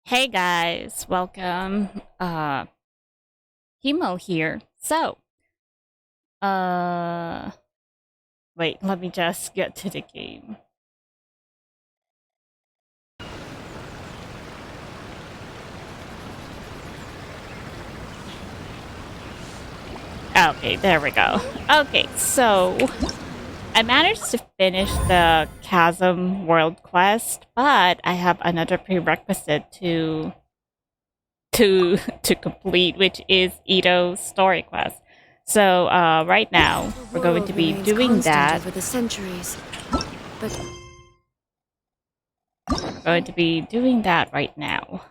Hey guys, welcome. Himo here. Uh, wait, let me just get to the game. Okay, there we go. Okay, so I managed to finish the Chasm World Quest, but I have another prerequisite to complete, which is Ito's story quest. So right now we're going to be doing that. Over the centuries, but Going to be doing that right now.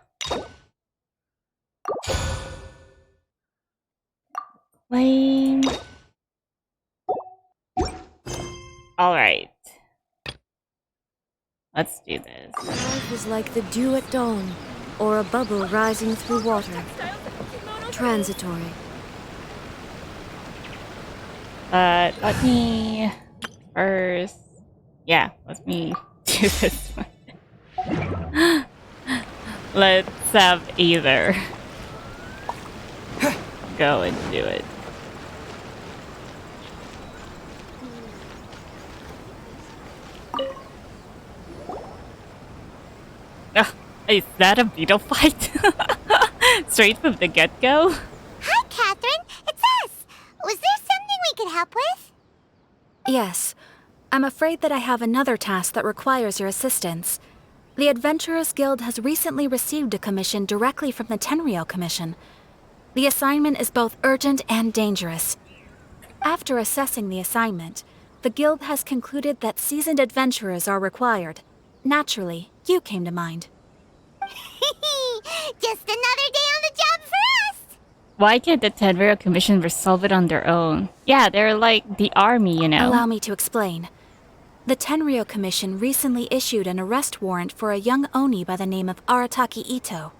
Claim. Alright. Let's do this. life is like the dew at dawn, or a bubble rising through water. Transitory. But let me first... Yeah, let me do this one. Let's have either go and do it. Ugh, is that a beetle fight? Straight from the get-go? Hi, Catherine. It's us. Was there something we could help with? Yes. I'm afraid that I have another task that requires your assistance. The Adventurers Guild has recently received a commission directly from the Tenryou Commission. The assignment is both urgent and dangerous. After assessing the assignment, the Guild has concluded that seasoned adventurers are required. Naturally, you came to mind. Just another day on the job for us. Why can't the Tenryou Commission resolve it on their own? Yeah, they're like the army, you know. Allow me to explain. The Tenryou Commission recently issued an arrest warrant for a young Oni by the name of Arataki Ito.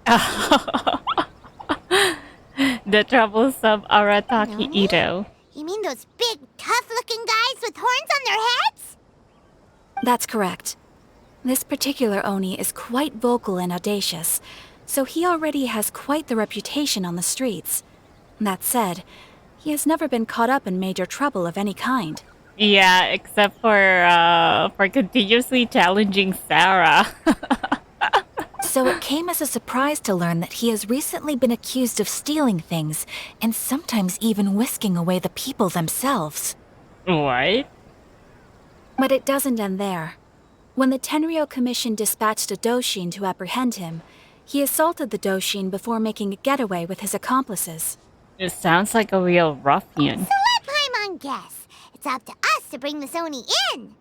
The troublesome Arataki Ito. You mean those big, tough-looking guys with horns on their heads? That's correct. This particular Oni is quite vocal and audacious, so he already has quite the reputation on the streets. That said, he has never been caught up in major trouble of any kind. Yeah, except for continuously challenging Sarah. So it came as a surprise to learn that he has recently been accused of stealing things, and sometimes even whisking away the people themselves. What? But it doesn't end there. When the Tenryou Commission dispatched a Doshin to apprehend him, he assaulted the Doshin before making a getaway with his accomplices. It sounds like a real ruffian. So let Paimon guess. It's up to us to bring this Oni in.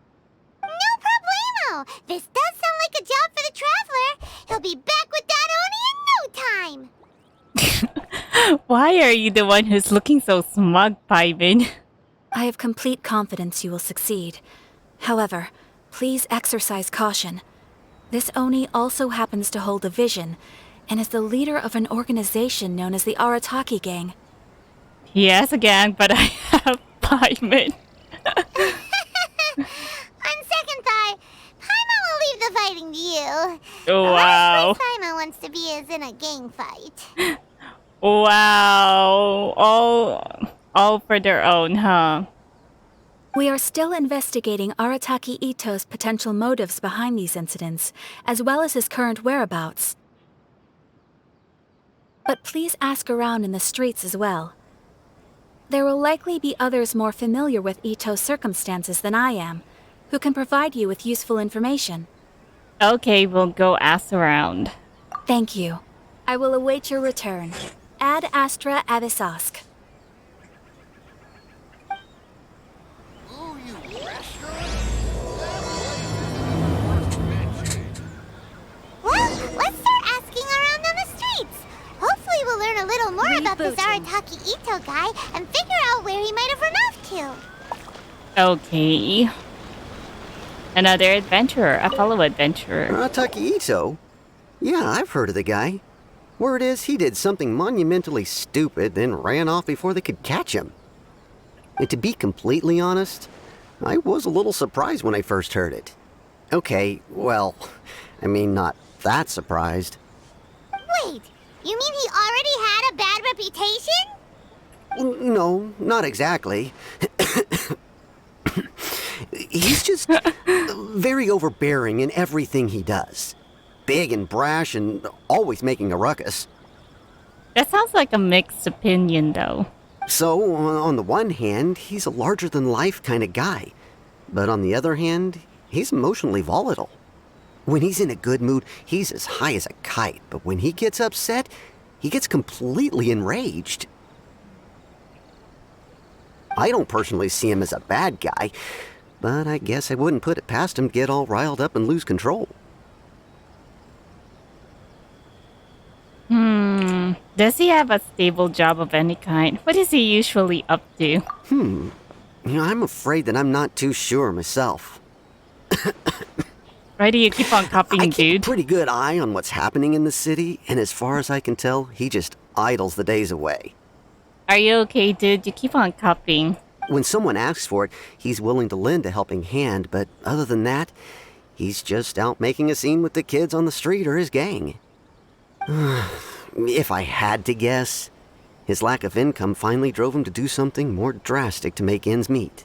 No problemo. This does sound like a job for the Traveler. He'll be back with that Oni in no time. Why are you the one who's looking so smug, Paimon? I have complete confidence you will succeed. However, please exercise caution. This Oni also happens to hold a vision, and is the leader of an organization known as the Arataki Gang. He has a gang, but I have Paimon. On second thought, Paimon will leave the fighting to you. Oh, The wow. last place Paimon wants to be is in a gang fight. Wow. All for their own, huh? We are still investigating Arataki Ito's potential motives behind these incidents, as well as his current whereabouts. But please ask around in the streets as well. There will likely be others more familiar with Ito's circumstances than I am, who can provide you with useful information. Okay, we'll go ask around. Thank you. I will await your return. Ad Astra Avisask. Well, let's start asking around on the streets. Hopefully we'll learn a little more about this Rebooting. Arataki Ito guy and figure out where he might have run off to. Okay. Another adventurer, a fellow adventurer. Arataki Ito? Yeah, I've heard of the guy. Word is he did something monumentally stupid, then ran off before they could catch him. And to be completely honest, I was a little surprised when I first heard it. Okay, well, I mean, not that surprised. You mean he already had a bad reputation? No, not exactly. He's just very overbearing in everything he does. Big and brash and always making a ruckus. That sounds like a mixed opinion, though. So, on the one hand, he's a larger-than-life kind of guy. But on the other hand, he's emotionally volatile. When he's in a good mood, he's as high as a kite. But when he gets upset, he gets completely enraged. I don't personally see him as a bad guy, but I guess I wouldn't put it past him to get all riled up and lose control. Does he have a stable job of any kind? What is he usually up to? I'm afraid that I'm not too sure myself. Why do you keep on copying, I keep dude? a pretty good eye on what's happening in the city, and as far as I can tell, he just idles the days away. Are you okay, dude? You keep on copying. When someone asks for it, he's willing to lend a helping hand, but other than that, he's just out making a scene with the kids on the street or his gang. If I had to guess, his lack of income finally drove him to do something more drastic to make ends meet.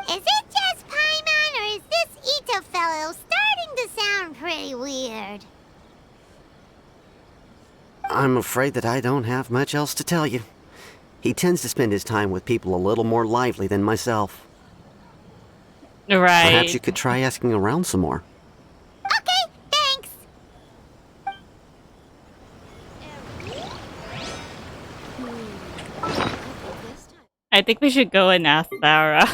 Is it just Paimon, or is this Ito fellow starting to sound pretty weird? I'm afraid that I don't have much else to tell you. He tends to spend his time with people a little more lively than myself. Right. Perhaps you could try asking around some more. Okay, thanks. I think we should go and ask Sarah.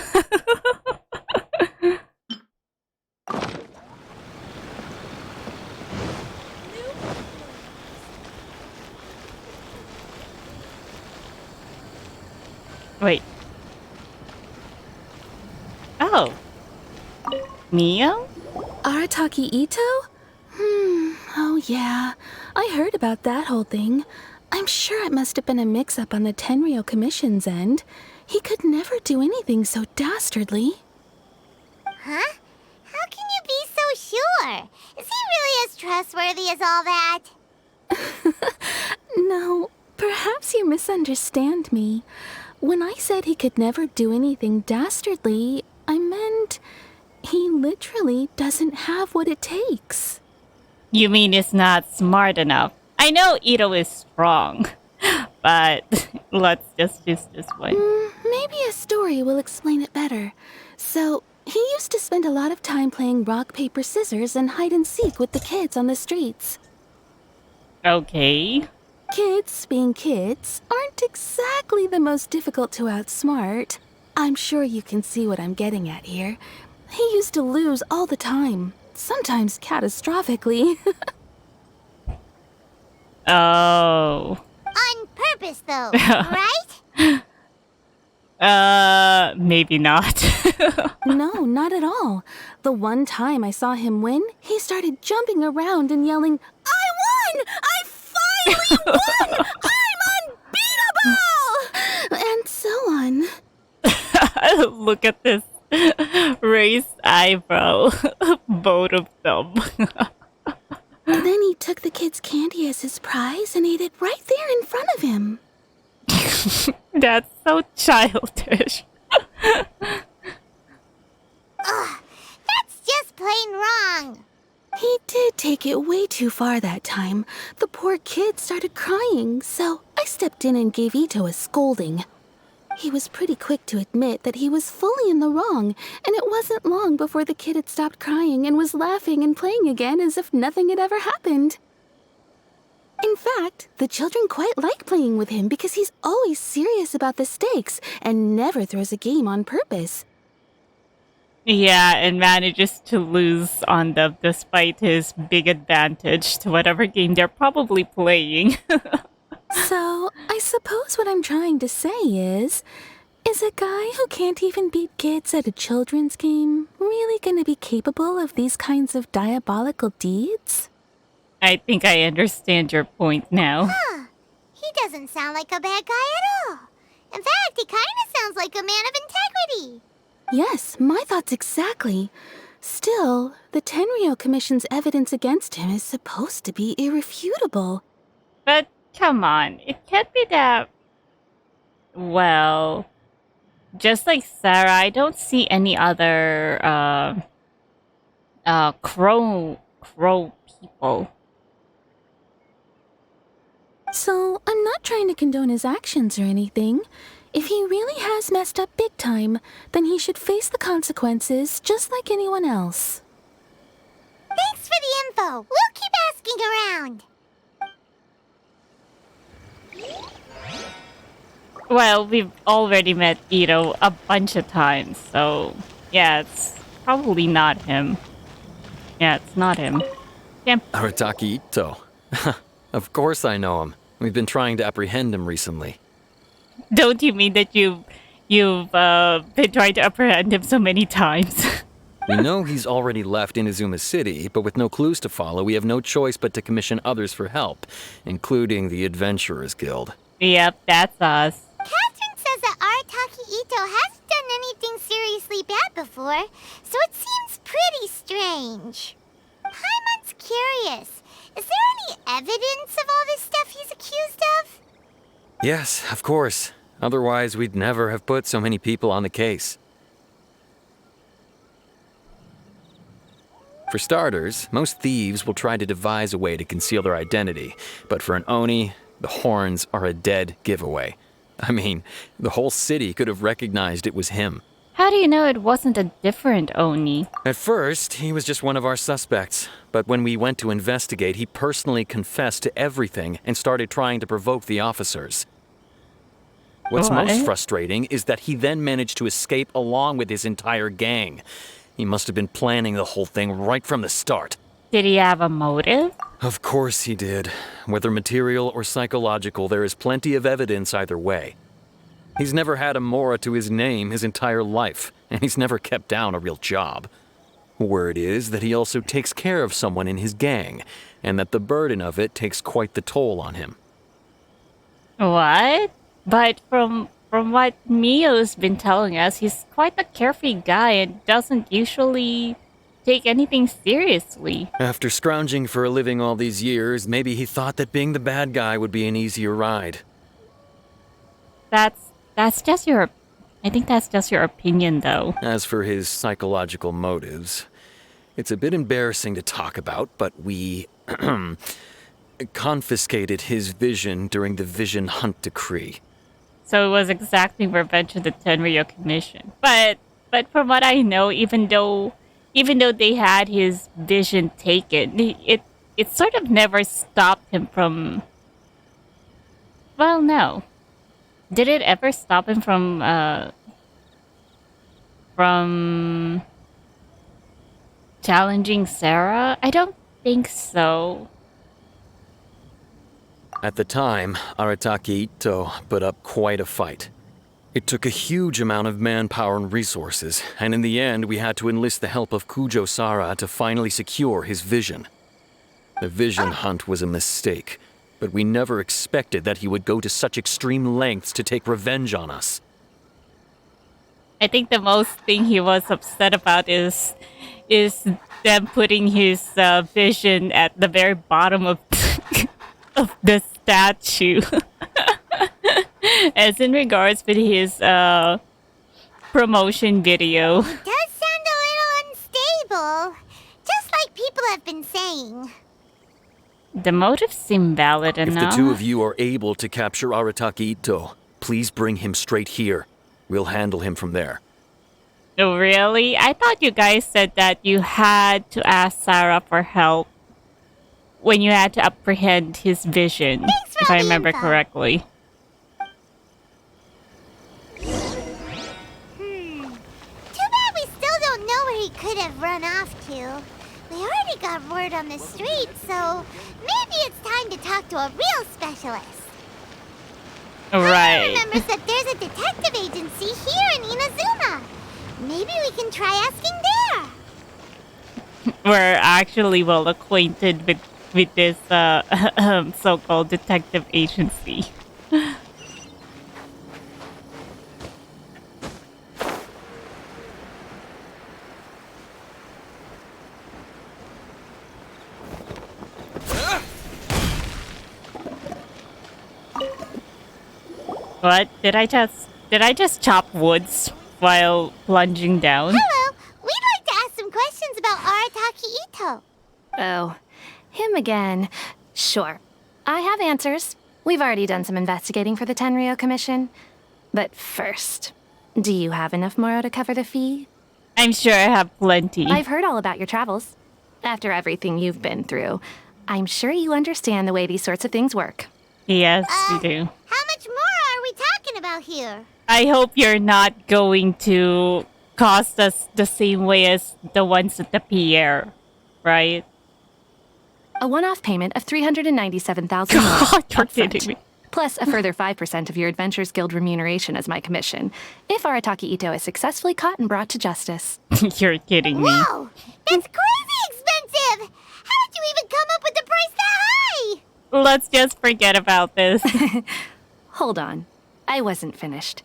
Wait. Oh. Mio? Arataki Ito? Oh yeah. I heard about that whole thing. I'm sure it must have been a mix-up on the Tenryou Commission's end. He could never do anything so dastardly. Huh? How can you be so sure? Is he really as trustworthy as all that? No, perhaps you misunderstand me. When I said he could never do anything dastardly, I meant he literally doesn't have what it takes. You mean it's not smart enough? I know Ito is strong, but let's just use this one. Maybe a story will explain it better. So, he used to spend a lot of time playing rock, paper, scissors and hide and seek with the kids on the streets. Okay. Kids, being kids, aren't exactly the most difficult to outsmart. I'm sure you can see what I'm getting at here. He used to lose all the time, sometimes catastrophically. Oh. On purpose, though, right? Maybe not. No, not at all. The one time I saw him win, he started jumping around and yelling, "I won! I finally won! I'm unbeatable!" And so on. Look at this raised eyebrow. Both of them. Then he took the kid's candy as his prize and ate it right there in front of him. That's so childish. Ugh, that's just plain wrong. He did take it way too far that time. The poor kid started crying, so I stepped in and gave Ito a scolding. He was pretty quick to admit that he was fully in the wrong, and it wasn't long before the kid had stopped crying and was laughing and playing again as if nothing had ever happened. In fact, the children quite like playing with him because he's always serious about the stakes and never throws a game on purpose. Yeah, and manages to lose on them despite his big advantage to whatever game they're probably playing. So, I suppose what I'm trying to say is a guy who can't even beat kids at a children's game really gonna be capable of these kinds of diabolical deeds? I think I understand your point now. Huh. He doesn't sound like a bad guy at all. In fact, he kind of sounds like a man of integrity. Yes, my thoughts exactly. Still, the Tenryou Commission's evidence against him is supposed to be irrefutable. But come on, it can't be that. Well, just like Sarah, I don't see any other crow people. So, I'm not trying to condone his actions or anything. If he really has messed up big time, then he should face the consequences just like anyone else. Thanks for the info. We'll keep asking around. Well, we've already met Ito a bunch of times, so yeah, it's probably not him. Yeah, it's not him. Yeah. Arataki Ito. Of course I know him. We've been trying to apprehend him recently. Don't you mean that you've been trying to apprehend him so many times? We know he's already left Inazuma City, but with no clues to follow, we have no choice but to commission others for help, including the Adventurers Guild. Yep, that's us. Catherine says that Arataki Ito hasn't done anything seriously bad before, so it seems pretty strange. Paimon's curious. Is there any evidence of all this stuff he's accused of? Yes, of course. Otherwise, we'd never have put so many people on the case. For starters, most thieves will try to devise a way to conceal their identity, but for an Oni, the horns are a dead giveaway. I mean, the whole city could have recognized it was him. How do you know it wasn't a different Oni? At first, he was just one of our suspects, but when we went to investigate, he personally confessed to everything and started trying to provoke the officers. What's most frustrating is that he then managed to escape along with his entire gang. He must have been planning the whole thing right from the start. Did he have a motive? Of course he did. Whether material or psychological, there is plenty of evidence either way. He's never had a Mora to his name his entire life, and he's never kept down a real job. Word is that he also takes care of someone in his gang, and that the burden of it takes quite the toll on him. What? But from what Mio's been telling us, he's quite a carefree guy and doesn't usually take anything seriously. After scrounging for a living all these years, maybe he thought that being the bad guy would be an easier ride. That's just your... I think that's just your opinion, though. As for his psychological motives, it's a bit embarrassing to talk about, but we confiscated his vision during the Vision Hunt Decree. So it was exactly revenge of the Tenryo Commission. But from what I know, even though they had his vision taken, it sort of never stopped him from... Well, no. Did it ever stop him from challenging Sarah? I don't think so. At the time, Arataki Ito put up quite a fight. It took a huge amount of manpower and resources, and in the end we had to enlist the help of Kujo Sara to finally secure his vision. The vision hunt was a mistake, but we never expected that he would go to such extreme lengths to take revenge on us. I think the most thing he was upset about is them putting his vision at the very bottom of of the statue. As in regards with his promotion video. It does sound a little unstable, just like people have been saying. The motives seem valid If enough. the two of you are able to capture Arataki Ito, please bring him straight here. We'll handle him from there. Oh, really? I thought you guys said that you had to ask Sarah for help when you had to apprehend his vision, Thanks for if all I the remember info. correctly. Too bad we still don't know where he could have run off to. We already got word on the street, so maybe it's time to talk to a real specialist. I Right. remember that there's a detective agency here in Inazuma. Maybe we can try asking there. We're actually well acquainted with this so-called detective agency. What? Did I just chop woods while plunging down? Hello, we'd like to ask some questions about Arataki Ito. Oh, him again. Sure. I have answers. We've already done some investigating for the Tenryou Commission. But first, do you have enough Moro to cover the fee? I'm sure I have plenty. I've heard all about your travels. After everything you've been through, I'm sure you understand the way these sorts of things work. Yes, we do. How much more are we talking about here? I hope you're not going to cost us the same way as the ones at the Pierre, right? A one-off payment of 397,000 Moro God, you're upfront, kidding me. plus a further 5% of your Adventures Guild remuneration as my commission, if Arataki Ito is successfully caught and brought to justice. You're kidding me. Whoa, that's crazy expensive! How did you even come up with the price that high? Let's just forget about this. Hold on. I wasn't finished.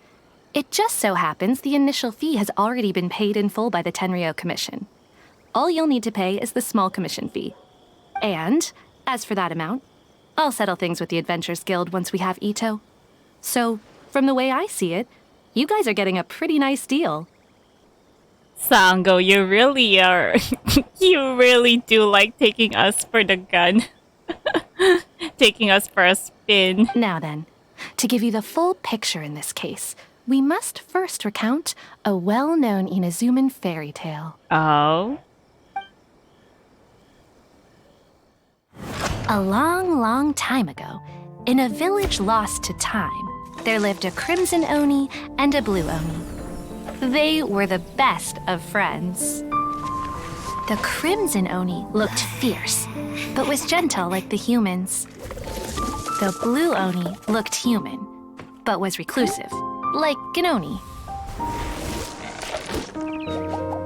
It just so happens the initial fee has already been paid in full by the Tenryou Commission. All you'll need to pay is the small commission fee. And, as for that amount, I'll settle things with the Adventures Guild once we have Ito. So, from the way I see it, you guys are getting a pretty nice deal. Sango, you really are. You really do like taking us for the gun. Taking us for a spin. Now then, to give you the full picture in this case, we must first recount a well-known Inazuman fairy tale. Oh? A long, long time ago, in a village lost to time, there lived a Crimson Oni and a Blue Oni. They were the best of friends. The Crimson Oni looked fierce, but was gentle like the humans. The Blue Oni looked human, but was reclusive, like an Oni.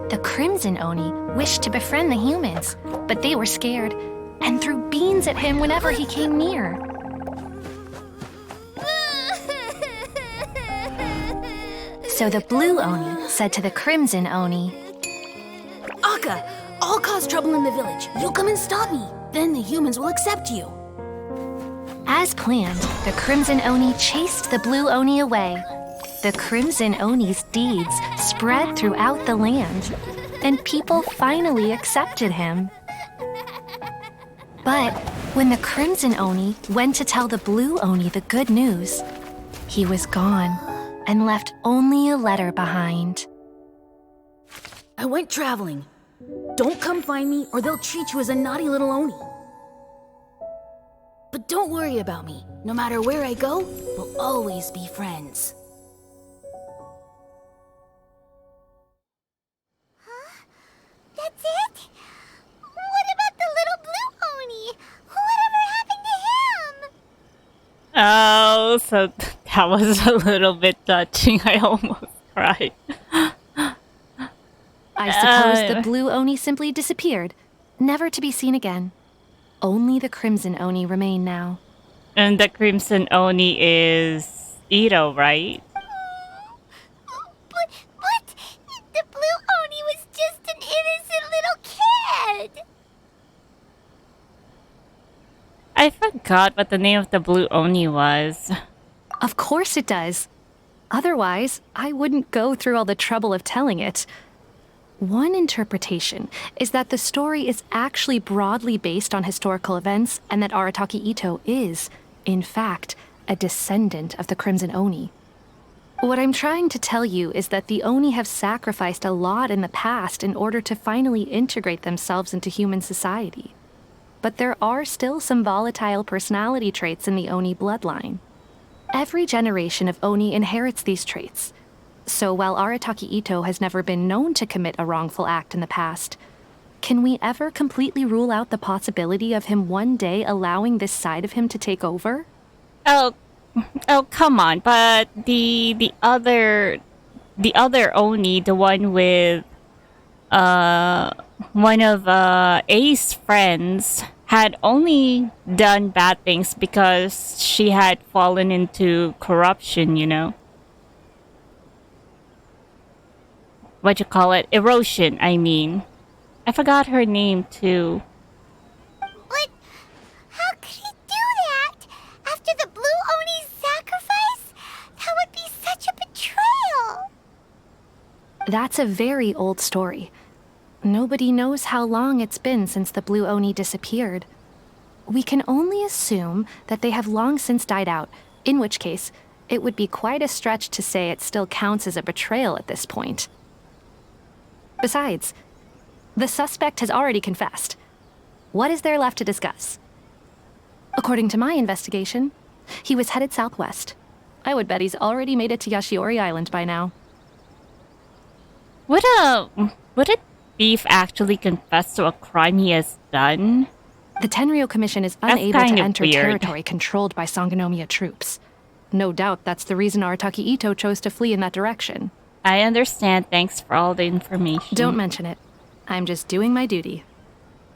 The Crimson Oni wished to befriend the humans, but they were scared and threw beans at him whenever he came near. So the Blue Oni said to the Crimson Oni, Akka, I'll cause trouble in the village. You come and stop me. Then the humans will accept you. as planned, the Crimson Oni chased the Blue Oni away. The Crimson Oni's deeds spread throughout the land, and people finally accepted him. But when the Crimson Oni went to tell the Blue Oni the good news, he was gone and left only a letter behind. I went traveling. Don't come find me or they'll treat you as a naughty little Oni. But don't worry about me. No matter where I go, we'll always be friends. That's it? What about the little Blue Oni? Whatever happened to him? Oh, so that was a little bit touching. I almost cried. I suppose the Blue Oni simply disappeared, never to be seen again. Only the Crimson Oni remain now. And the Crimson Oni is Ito, right? But the Blue Oni was just an innocent little kid. I forgot what the name of the Blue Oni was. Of course it does. Otherwise, I wouldn't go through all the trouble of telling it. One interpretation is that the story is actually broadly based on historical events and that Arataki Ito is, in fact, a descendant of the Crimson Oni. What I'm trying to tell you is that the Oni have sacrificed a lot in the past in order to finally integrate themselves into human society. But there are still some volatile personality traits in the Oni bloodline. Every generation of Oni inherits these traits. So while Arataki Ito has never been known to commit a wrongful act in the past, can we ever completely rule out the possibility of him one day allowing this side of him to take over? Oh, come on! But the other Oni, the one with one of A's friends, had only done bad things because she had fallen into corruption, you know? What you call it? Erosion, I mean. I forgot her name, too. But how could he do that? After the Blue Oni's sacrifice? That That's a very old story. Nobody knows how long it's been since the Blue Oni disappeared. We can only assume that they have long since died out, in which case, it would be quite a stretch to say it still counts as a betrayal at this point. Besides, the suspect has already confessed. What is there left to discuss? According to my investigation, he was headed southwest. I would bet he's already made it to Yashiori Island by now. Would a thief actually confess to a crime he has done? The Tenryou Commission is That's unable to kind of enter weird. territory controlled by Sangonomiya troops. No doubt that's the reason Arataki Ito chose to flee in that direction. I understand. Thanks for all the information. Don't mention it. I'm just doing my duty.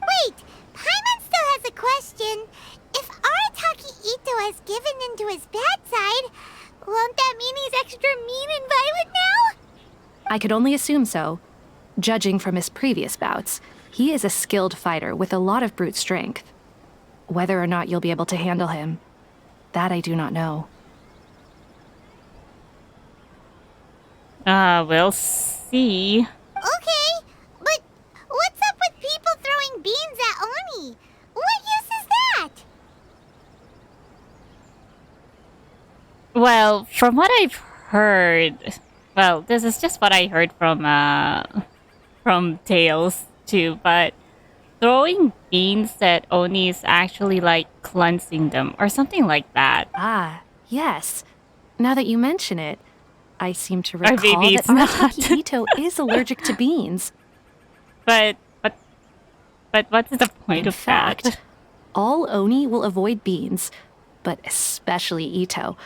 Wait, Paimon still has a question. If Arataki Ito has given in to his bad side, won't that mean he's extra mean and violent now? I could only assume so. Judging from his previous bouts, he is a skilled fighter with a lot of brute strength. Whether or not you'll be able to handle him, that I do not know. We'll see. Okay, but what's up with people throwing beans at Oni? What use is that? Well, from what I've heard, well, this is just what I heard from Tales too, but throwing beans at Oni is actually like cleansing them or something like that. Ah, yes. Now that you mention it, I seem to Or recall maybe that it's not. Arataki Ito is allergic to beans. But what's the point In of fact, that? all Oni will avoid beans, but especially Ito.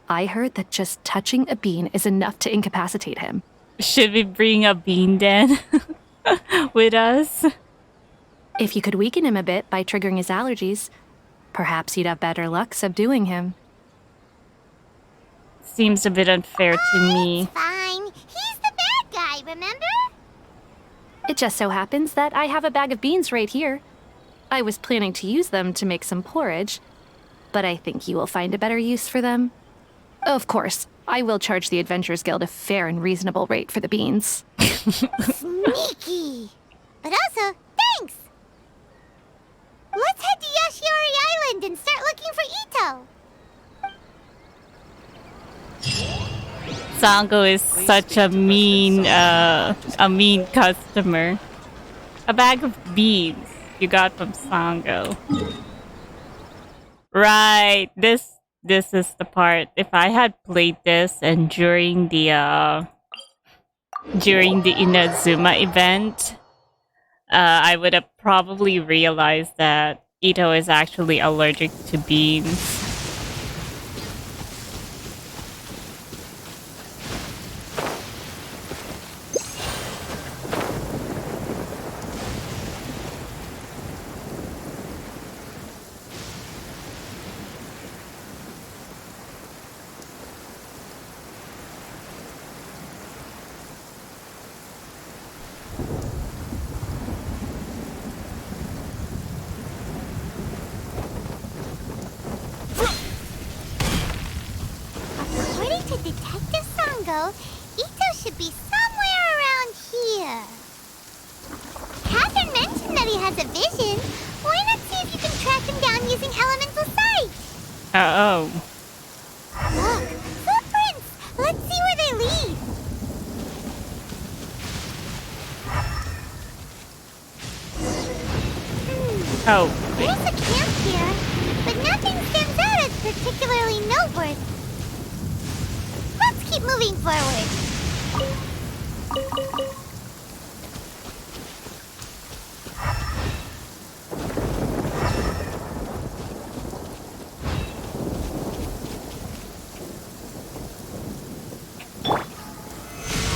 I heard that just touching a bean is enough to incapacitate him. Should we bring a bean den with us? If you could weaken him a bit by triggering his allergies, perhaps you'd have better luck subduing him. Seems a bit unfair to me. Fine, he's the bad guy, remember? It just so happens that I have a bag of beans right here. I was planning to use them to make some porridge, but I think you will find a better use for them. Of course, I will charge the Adventurers Guild a fair and reasonable rate for the beans. Sneaky. But also, thanks. Let's head to Yashiori Island and start looking for Ito. Sango is such a mean customer. A bag of beans you got from Sango. Right, this is the part. If I had played this and during the Inazuma event, I would have probably realized that Ito is actually allergic to beans. According to Detective Sango, Ito should be somewhere around here. Catherine mentioned that he has a vision. Why not see if you can track him down using elemental sight? Oh. Look, footprints! Let's see where they lead. Oh. There's a camp here, but nothing stands out as particularly noteworthy. Let's keep moving forward.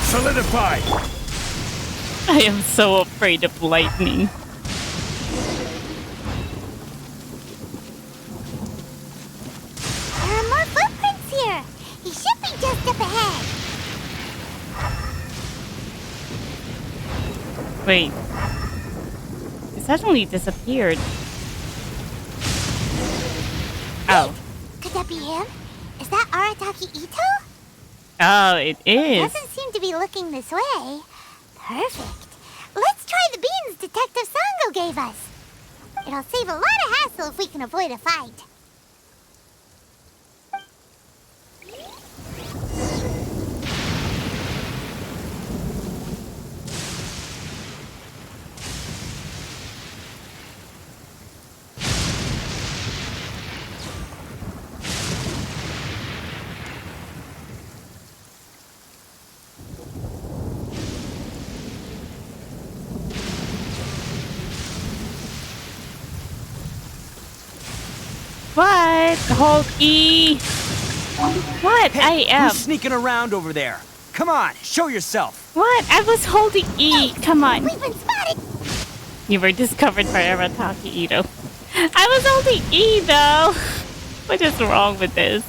Solidify! I am so afraid of lightning. There are more footprints here. He should be just up ahead. Wait. It suddenly disappeared. Oh. Could that be him? Is that Arataki Ito? Oh, it is. Doesn't seem to be looking this way. Perfect. Let's try the beans Detective Sango gave us. It'll save a lot of hassle if we can avoid a fight. What? Hold E. What? I am. Who's sneaking around over there? Come on, show yourself. What? I was holding E. Come on. We've been spotted. You were discovered by Arataki Ito. I was holding E though. What is wrong with this?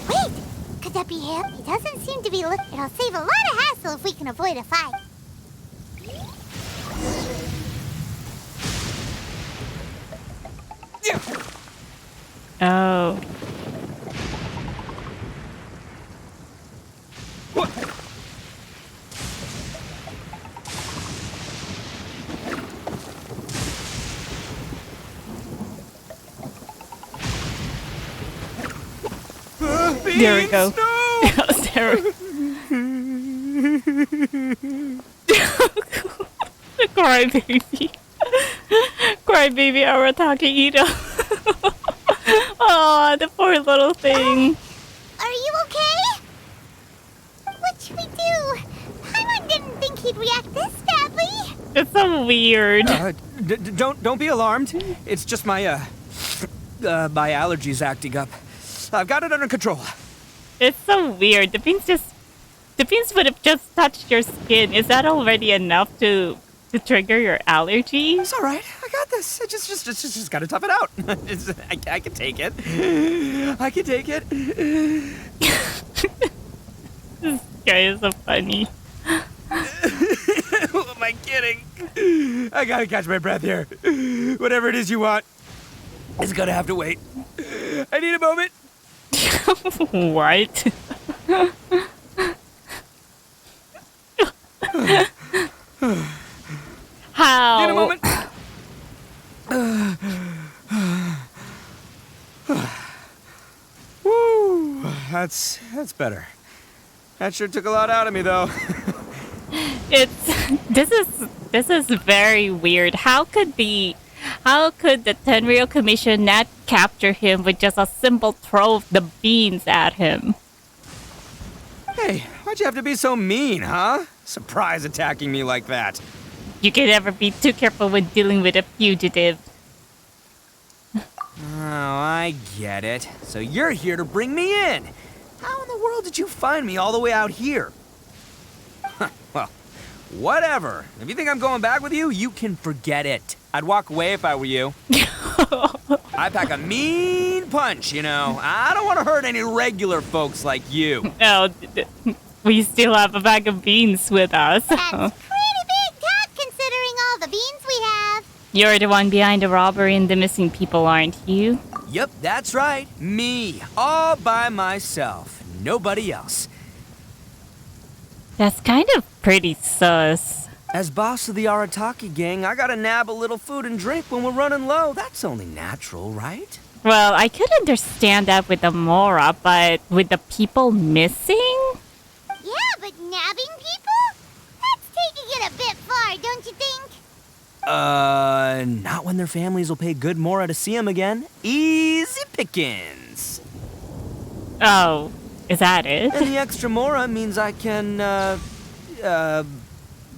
Wait, could that be him? He doesn't seem to be It'll save a lot of hassle if we can avoid a fight. Oh. There we go. That was terrible. The crybaby. Crybaby Arataki Ito. Oh, the poor little thing. Are you okay? What should we do? Paimon didn't think he'd react this badly. It's so weird. Don't be alarmed. It's just my my allergies acting up. I've got it under control. It's so weird. The beans would have just touched your skin. Is that already enough to trigger your allergies? It's all right. I got this. I just gotta tough it out. I can take it. I can take it. This guy is so funny. Who am I kidding? I gotta catch my breath here. Whatever it is you want, it's gonna have to wait. I need a moment. What? How? Need a moment. Woo, that's better. That sure took a lot out of me, though. This is very weird. How could the Tenryou Commission not capture him with just a simple throw of the beans at him? Hey, why'd you have to be so mean, huh? Surprise attacking me like that. You can never be too careful when dealing with a fugitive. Oh, I get it. So you're here to bring me in. How in the world did you find me all the way out here? Well, whatever. If you think I'm going back with you, you can forget it. I'd walk away if I were you. I pack a mean punch, you know. I don't want to hurt any regular folks like you. Oh, we still have a bag of beans with us. That's pretty big talk considering all the beans we have. You're the one behind the robbery and the missing people, aren't you? Yep, that's right. Me. All by myself. Nobody else. That's kind of pretty sus. As boss of the Arataki gang, I gotta nab a little food and drink when we're running low. That's only natural, right? Well, I could understand that with the Mora, but with the people missing? Yeah, but nabbing people? That's taking it a bit far, don't you think? Not when their families will pay good Mora to see them again. Easy pickings. Oh, is that it? And the extra Mora means I can,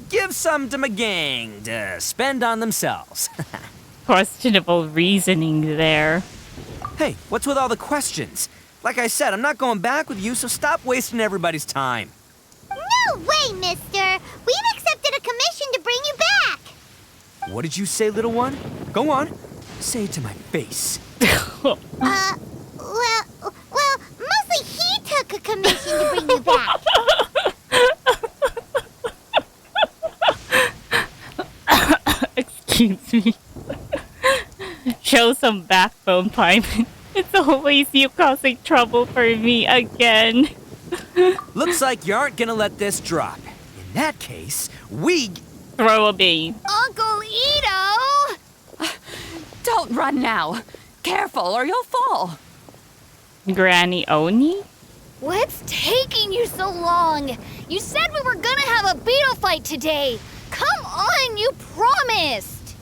give some to my gang to spend on themselves. Questionable reasoning there. Hey, what's with all the questions? Like I said, I'm not going back with you, so stop wasting everybody's time. No way, mister! We've accepted a commission to bring you back! What did you say, little one? Go on. Say it to my face. Well, mostly he took a commission to bring you back. Excuse me. Show some backbone, Paimon. It's always you causing trouble for me again. Looks like you aren't gonna let this drop. In that case, we... Throw a bean. Uncle Ito! Don't run now. Careful or you'll fall. Granny Oni? What's taking you so long? You said we were gonna have a beetle fight today. Come on, you promised.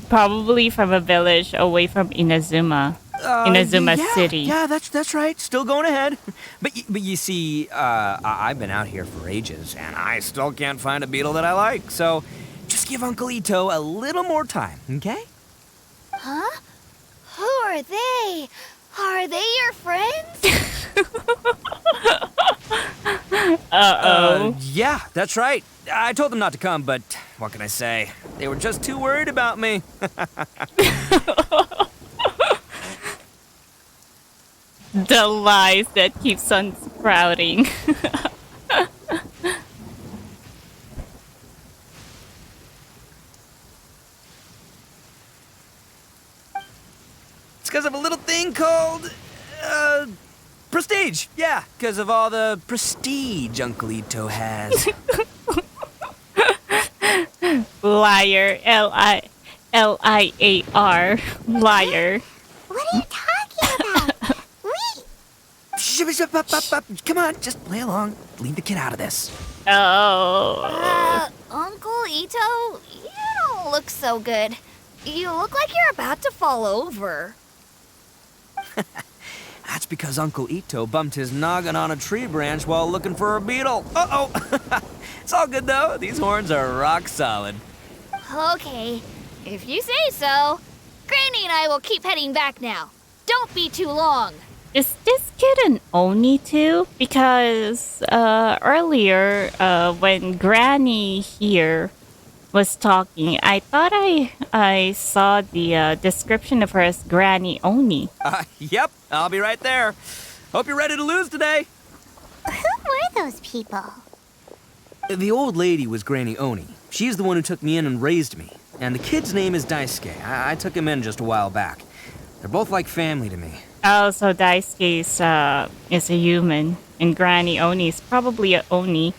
Probably from a village away from Inazuma. Inazuma City. Yeah, that's right. Still going ahead. But you see, I've been out here for ages, and I still can't find a beetle that I like. So just give Uncle Ito a little more time, okay? Huh? Who are they? Are they your friends? Uh-oh. Yeah, that's right. I told them not to come, but what can I say? They were just too worried about me. The lies that keeps on sprouting. It's because of a little thing called, prestige. Yeah, because of all the prestige Uncle Ito has. Liar. Liar. Liar. What are you talking about? Come on, just play along. Leave the kid out of this. Oh. Uncle Ito, you don't look so good. You look like you're about to fall over. That's because Uncle Ito bumped his noggin on a tree branch while looking for a beetle. Uh-oh. It's all good, though. These horns are rock solid. Okay, if you say so. Granny and I will keep heading back now. Don't be too long. Is this kid an Oni too? Because earlier, when Granny here was talking, I thought I saw the description of her as Granny Oni. Yep, I'll be right there. Hope you're ready to lose today. Who were those people? The old lady was Granny Oni. She's the one who took me in and raised me. And the kid's name is Daisuke. I took him in just a while back. They're both like family to me. Oh, so Daisuke is a human, and Granny Oni is probably a Oni.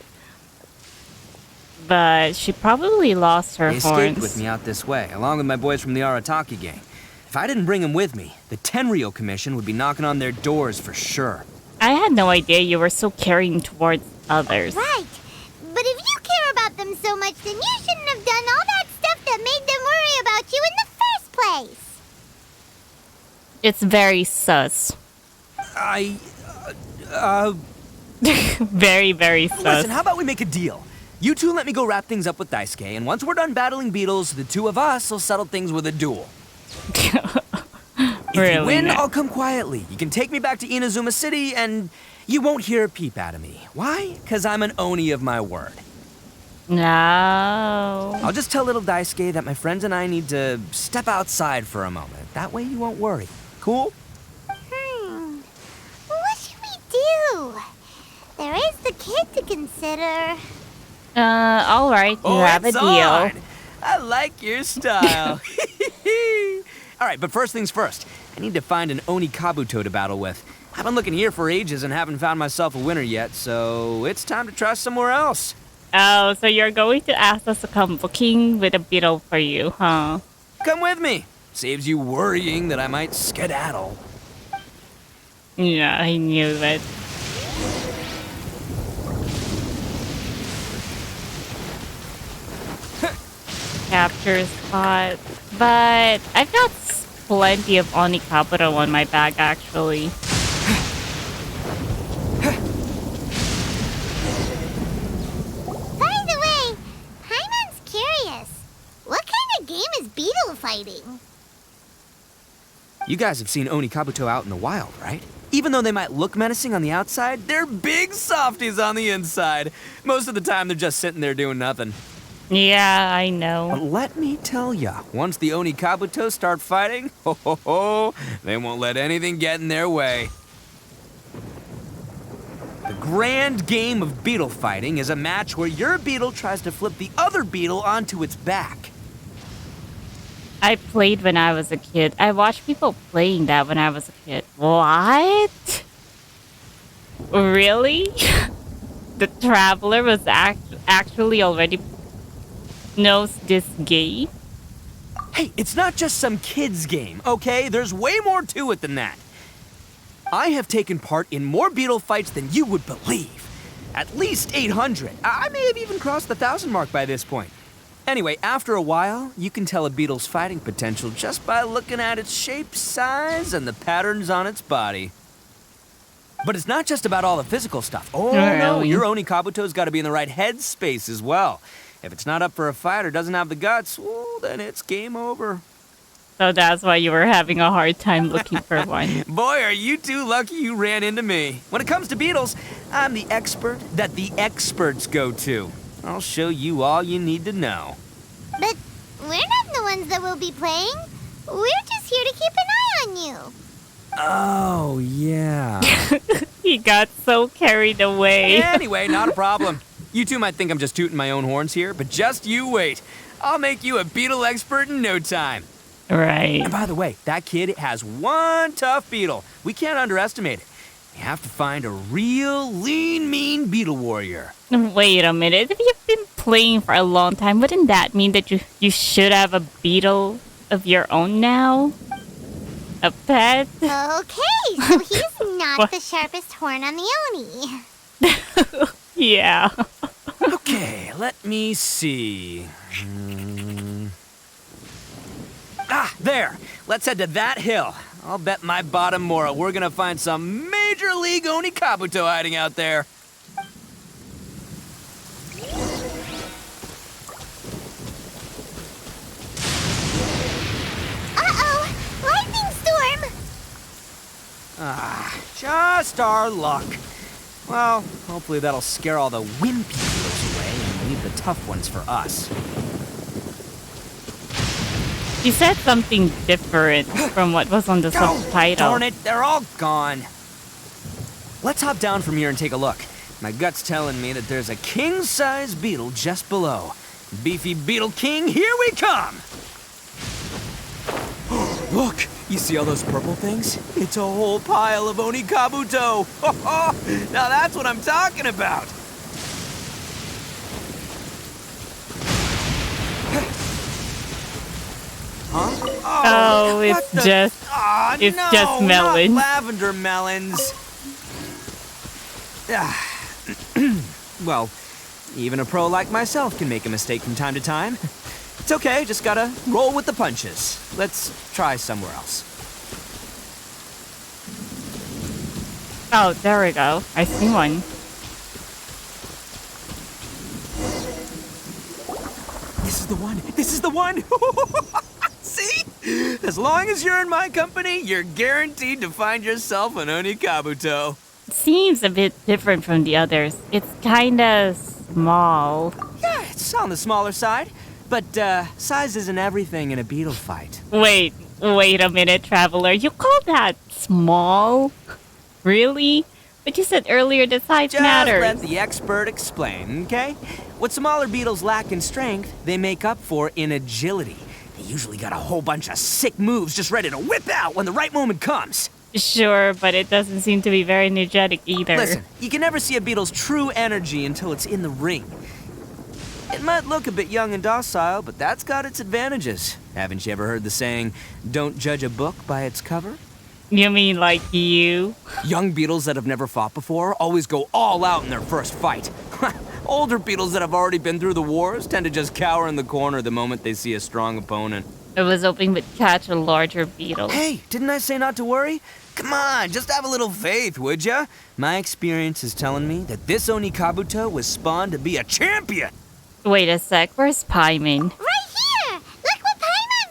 But she probably lost her They horns. escaped with me out this way, along with my boys from the Arataki gang. If I didn't bring them with me, the Tenryou Commission would be knocking on their doors for sure. I had no idea you were so caring towards others. Right. But if you care about them so much, then you shouldn't have done all that stuff that made them worry about you in the first place. It's very sus. Very, very sus. Listen, how about we make a deal? You two let me go wrap things up with Daisuke, and once we're done battling beetles, the two of us will settle things with a duel. If you win, I'll come quietly. You can take me back to Inazuma City, and you won't hear a peep out of me. Why? Because I'm an Oni of my word. No. I'll just tell little Daisuke that my friends and I need to step outside for a moment. That way you won't worry. Cool? What should we do? There is the kid to consider. Alright, you have a it's deal. on. I like your style. All right, but first things first. I need to find an Oni Kabuto to battle with. I've been looking here for ages and haven't found myself a winner yet, so it's time to try somewhere else. Oh, so you're going to ask us to come looking with a beetle for you, huh? Come with me. Saves you worrying that I might skedaddle. Yeah, I knew that. Capture spot. But I've got plenty of Oni Kabuto on my bag, actually. By the way, Paimon's curious. What kind of game is beetle fighting? You guys have seen Oni Kabuto out in the wild, right? Even though they might look menacing on the outside, they're big softies on the inside. Most of the time, they're just sitting there doing nothing. Yeah, I But know. let me tell ya, once the Oni Kabuto start fighting, they won't let anything get in their way. The grand game of beetle fighting is a match where your beetle tries to flip the other beetle onto its back. I played when I was a kid. I watched people playing that when I was a kid. What? Really? The Traveler was actually already knows this game? Hey, it's not just some kid's game, okay? There's way more to it than that. I have taken part in more beetle fights than you would believe. At least 800. I may have even crossed the 1,000 mark by this point. Anyway, after a while, you can tell a beetle's fighting potential just by looking at its shape, size, and the patterns on its body. But it's not just about all the physical stuff. Oh, no, your Oni Kabuto's got to be in the right headspace as well. If it's not up for a fight or doesn't have the guts, well, then it's game over. So that's why you were having a hard time looking for one. Boy, are you two lucky you ran into me. When it comes to beetles, I'm the expert that the experts go to. I'll show you all you need to know. But we're not the ones that will be playing. We're just here to keep an eye on you. Oh, yeah. He got so carried away. Anyway, not a problem. You two might think I'm just tooting my own horns here, but just you wait. I'll make you a beetle expert in no time. Right. And by the way, that kid has one tough beetle. We can't underestimate it. You have to find a real lean, mean beetle warrior. Wait a minute. If you've been playing for a long time, wouldn't that mean that you should have a beetle of your own now? A pet? Okay, so he's not the sharpest horn on the Oni. Yeah. Okay, let me see. There. Let's head to that hill. I'll bet my bottom moral we're gonna find some major league Oni Kabuto hiding out there. Uh-oh! Lightning storm! Just our luck. Well, hopefully that'll scare all the wimpy beetles away and leave the tough ones for us. You said something different from what was on the subtitle. Darn it, they're all gone. Let's hop down from here and take a look. My gut's telling me that there's a king-size beetle just below. Beefy Beetle King, here we come! Look, you see all those purple things? It's a whole pile of Oni Kabuto! Now that's what I'm talking about! Huh? Oh, it's just melons. Not lavender melons. Well, even a pro like myself can make a mistake from time to time. It's okay, just gotta roll with the punches. Let's try somewhere else. Oh, there we go. I see one. This is the one. This is the one. See? As long as you're in my company, you're guaranteed to find yourself an Oni Kabuto. Seems a bit different from the others. It's kinda small. Yeah, it's on the smaller side. But size isn't everything in a beetle fight. Wait a minute, Traveler. You call that small? Really? But you said earlier that size matters. Just let the expert explain, okay? What smaller beetles lack in strength, they make up for in agility. They usually got a whole bunch of sick moves just ready to whip out when the right moment comes. Sure, but it doesn't seem to be very energetic either. Listen, you can never see a beetle's true energy until it's in the ring. It might look a bit young and docile, but that's got its advantages. Haven't you ever heard the saying, don't judge a book by its cover? You mean like you? Young beetles that have never fought before always go all out in their first fight. Older beetles that have already been through the wars tend to just cower in the corner the moment they see a strong opponent. I was hoping we'd catch a larger beetle. Hey, didn't I say not to worry? Come on, just have a little faith, would ya? My experience is telling me that this Oni Kabuto was spawned to be a champion. Wait a sec, where's Paimon? Right here! Look what Paimon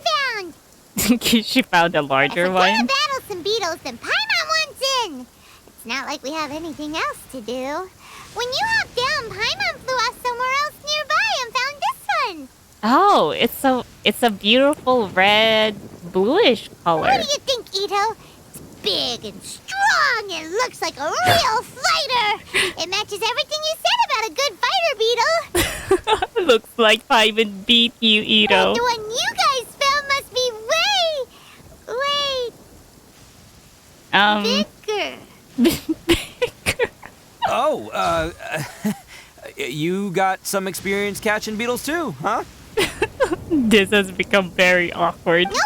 found! She found a larger If we're one? gonna battle some beetles, then Paimon wants in! It's not like we have anything else to do. When you hopped down, Paimon flew off somewhere else nearby and found this one! Oh, it's a beautiful red, bluish color. What do you think, Ito? It's big and strong and looks like a real fighter! It matches everything you said about a good fighter beetle! Looks like Paimon beat you, Ito. The one you guys found must be Bigger. Oh, you got some experience catching beetles too, huh? This has become very awkward. Nope.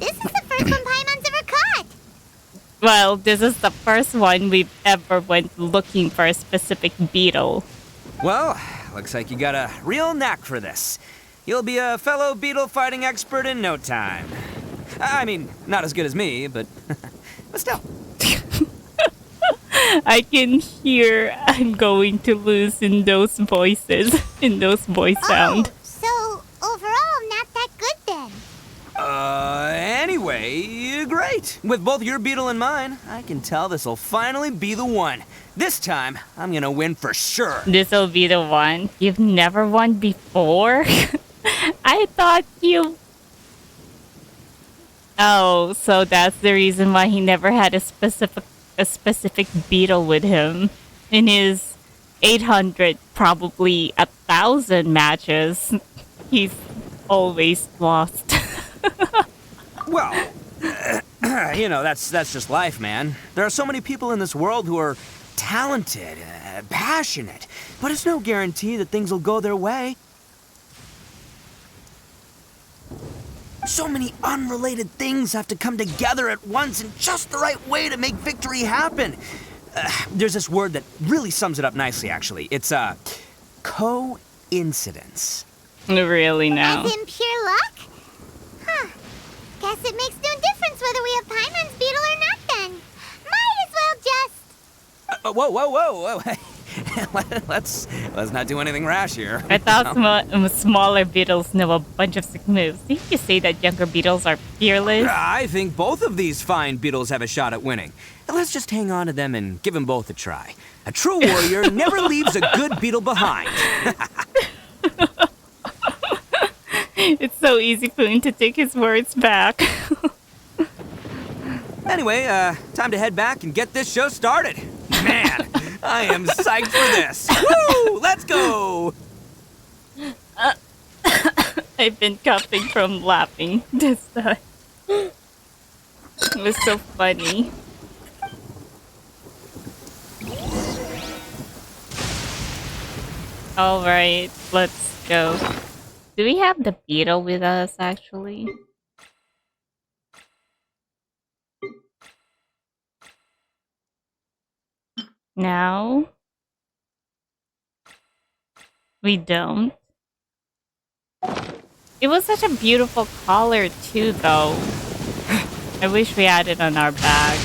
This is the first one Paimon's ever caught. Well, this is the first one we've ever went looking for a specific beetle. Well, looks like you got a real knack for this. You'll be a fellow beetle fighting expert in no time. I mean, not as good as me, but still. I can hear I'm going to lose in those voices, in those voice sound. Oh, so overall, not that good then. Anyway, great. With both your beetle and mine, I can tell this'll finally be the one. This time, I'm gonna win for sure. This'll be the one. You've never won before? I thought you... Oh, so that's the reason why he never had a specific beetle with him. In his 800, probably 1,000 matches, he's always lost. Well, that's just life, man. There are so many people in this world who are talented, passionate, but it's no guarantee that things will go their way. So many unrelated things have to come together at once in just the right way to make victory happen. There's this word that really sums it up nicely, actually. It's coincidence. Really now. As in pure luck? Huh. Guess it makes no difference whether we have Paimon's beetle or not then. Might as well just... Whoa. let's not do anything rash here. I thought smaller beetles know a bunch of sick moves. Didn't you say that younger beetles are fearless? I think both of these fine beetles have a shot at winning. Let's just hang on to them and give them both a try. A true warrior never leaves a good beetle behind. It's so easy for him to take his words back. Anyway, time to head back and get this show started. Man, I am psyched for this. Woo! Let's go! I've been coughing from laughing this time. It was so funny. Alright, let's go. Do we have the beetle with us, actually? No. We don't. It was such a beautiful color, too, though. I wish we had it on our bag.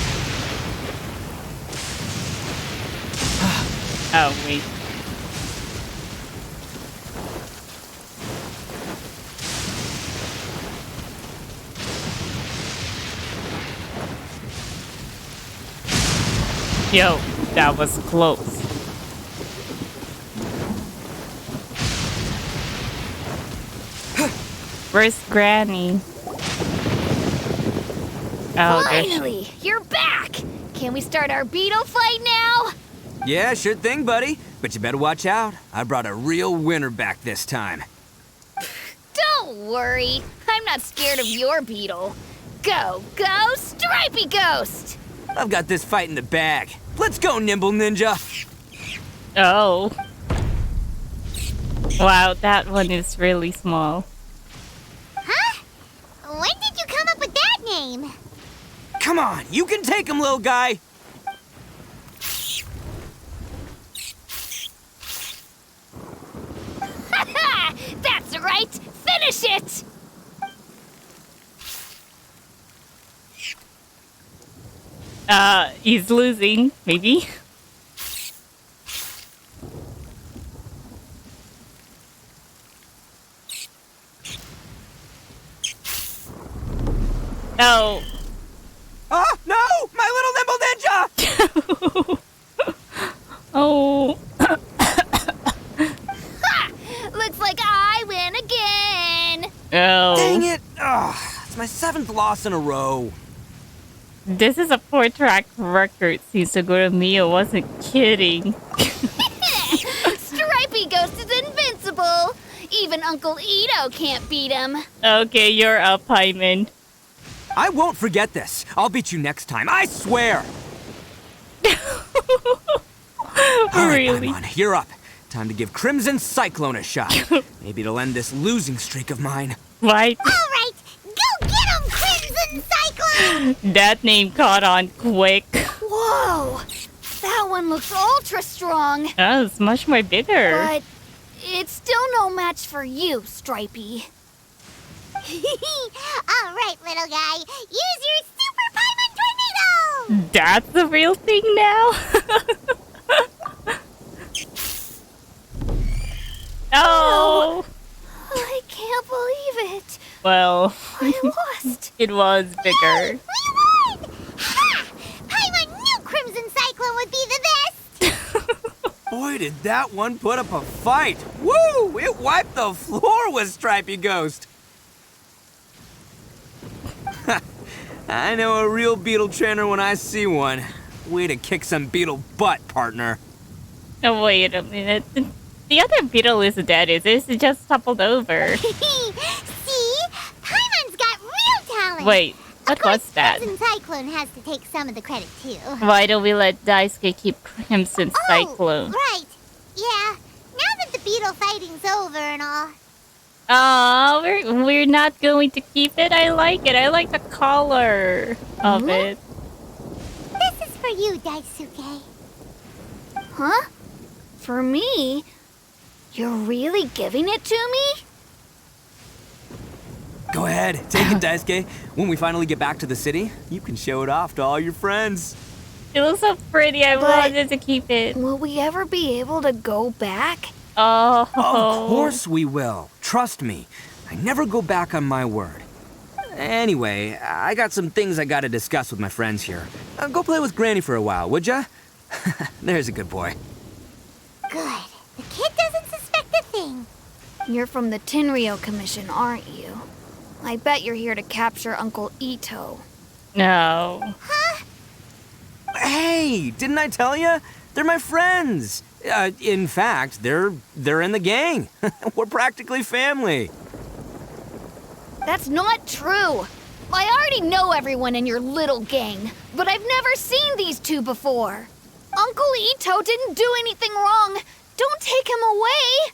Oh, wait. Yo, that was close. Where's Granny? Oh, Finally, you're back! Can we start our beetle fight now? Yeah, sure thing, buddy. But you better watch out. I brought a real winner back this time. Don't worry, I'm not scared of your beetle. Go, Stripey Ghost! I've got this fight in the bag. Let's go, Nimble Ninja. Oh. Wow, that one is really small. Huh? When did you come up with that name? Come on, you can take him, little guy. That's right! Finish it! He's losing, maybe? No. Oh, no! My little Nimble Ninja! Oh. Looks like I win again! Oh. Dang it! Oh, it's my 7th loss in a row. This is a 4-track record since Mio wasn't kidding. Stripey Ghost is invincible! Even Uncle Ito can't beat him. Okay, you're up, Hyman. I won't forget this. I'll beat you next time, I swear! All right, Really? Paimon, you're up. Time to give Crimson Cyclone a shot. Maybe it'll end this losing streak of mine. Right? All right, go get him, Crimson Cyclone! That name caught on quick. Whoa! That one looks ultra strong. Oh, it's much more bigger. But it's still no match for you, Stripey. All right, little guy, use your Super Paimon Tornado! That's the real thing now? Oh! I can't believe it. Well, I lost. it was bigger. We won! Ha! Paimon knew Crimson Cyclone would be the best! Boy, did that one put up a fight. Woo! It wiped the floor with Stripey Ghost. I know a real beetle trainer when I see one. Way to kick some beetle butt, partner. Oh, wait a minute. The other beetle is dead, is it? It just toppled over. See? Paimon's got real talent! Wait, what Of course, was that? Crimson Cyclone has to take some of the credit, too. Why don't we let Daisuke keep Crimson Cyclone? Right. Yeah. Now that the beetle fighting's over and all. Oh, we're not going to keep it. I like it. I like the color of it. This is for you, Daisuke. Huh? For me? You're really giving it to me? Go ahead, take it, Daisuke. When we finally get back to the city, you can show it off to all your friends. It looks so pretty. I wanted to keep it. Will we ever be able to go back? Oh. Of course we will. Trust me. I never go back on my word. Anyway, I got some things I gotta discuss with my friends here. Go play with Granny for a while, would ya? There's a good boy. Good. The kid doesn't suspect a thing. You're from the Tenryou Commission, aren't you? I bet you're here to capture Uncle Ito. No. Huh? Hey, didn't I tell ya? They're my friends. In fact, they're in the gang. We're practically family. That's not true. I already know everyone in your little gang, but I've never seen these two before. Uncle Ito didn't do anything wrong. Don't take him away.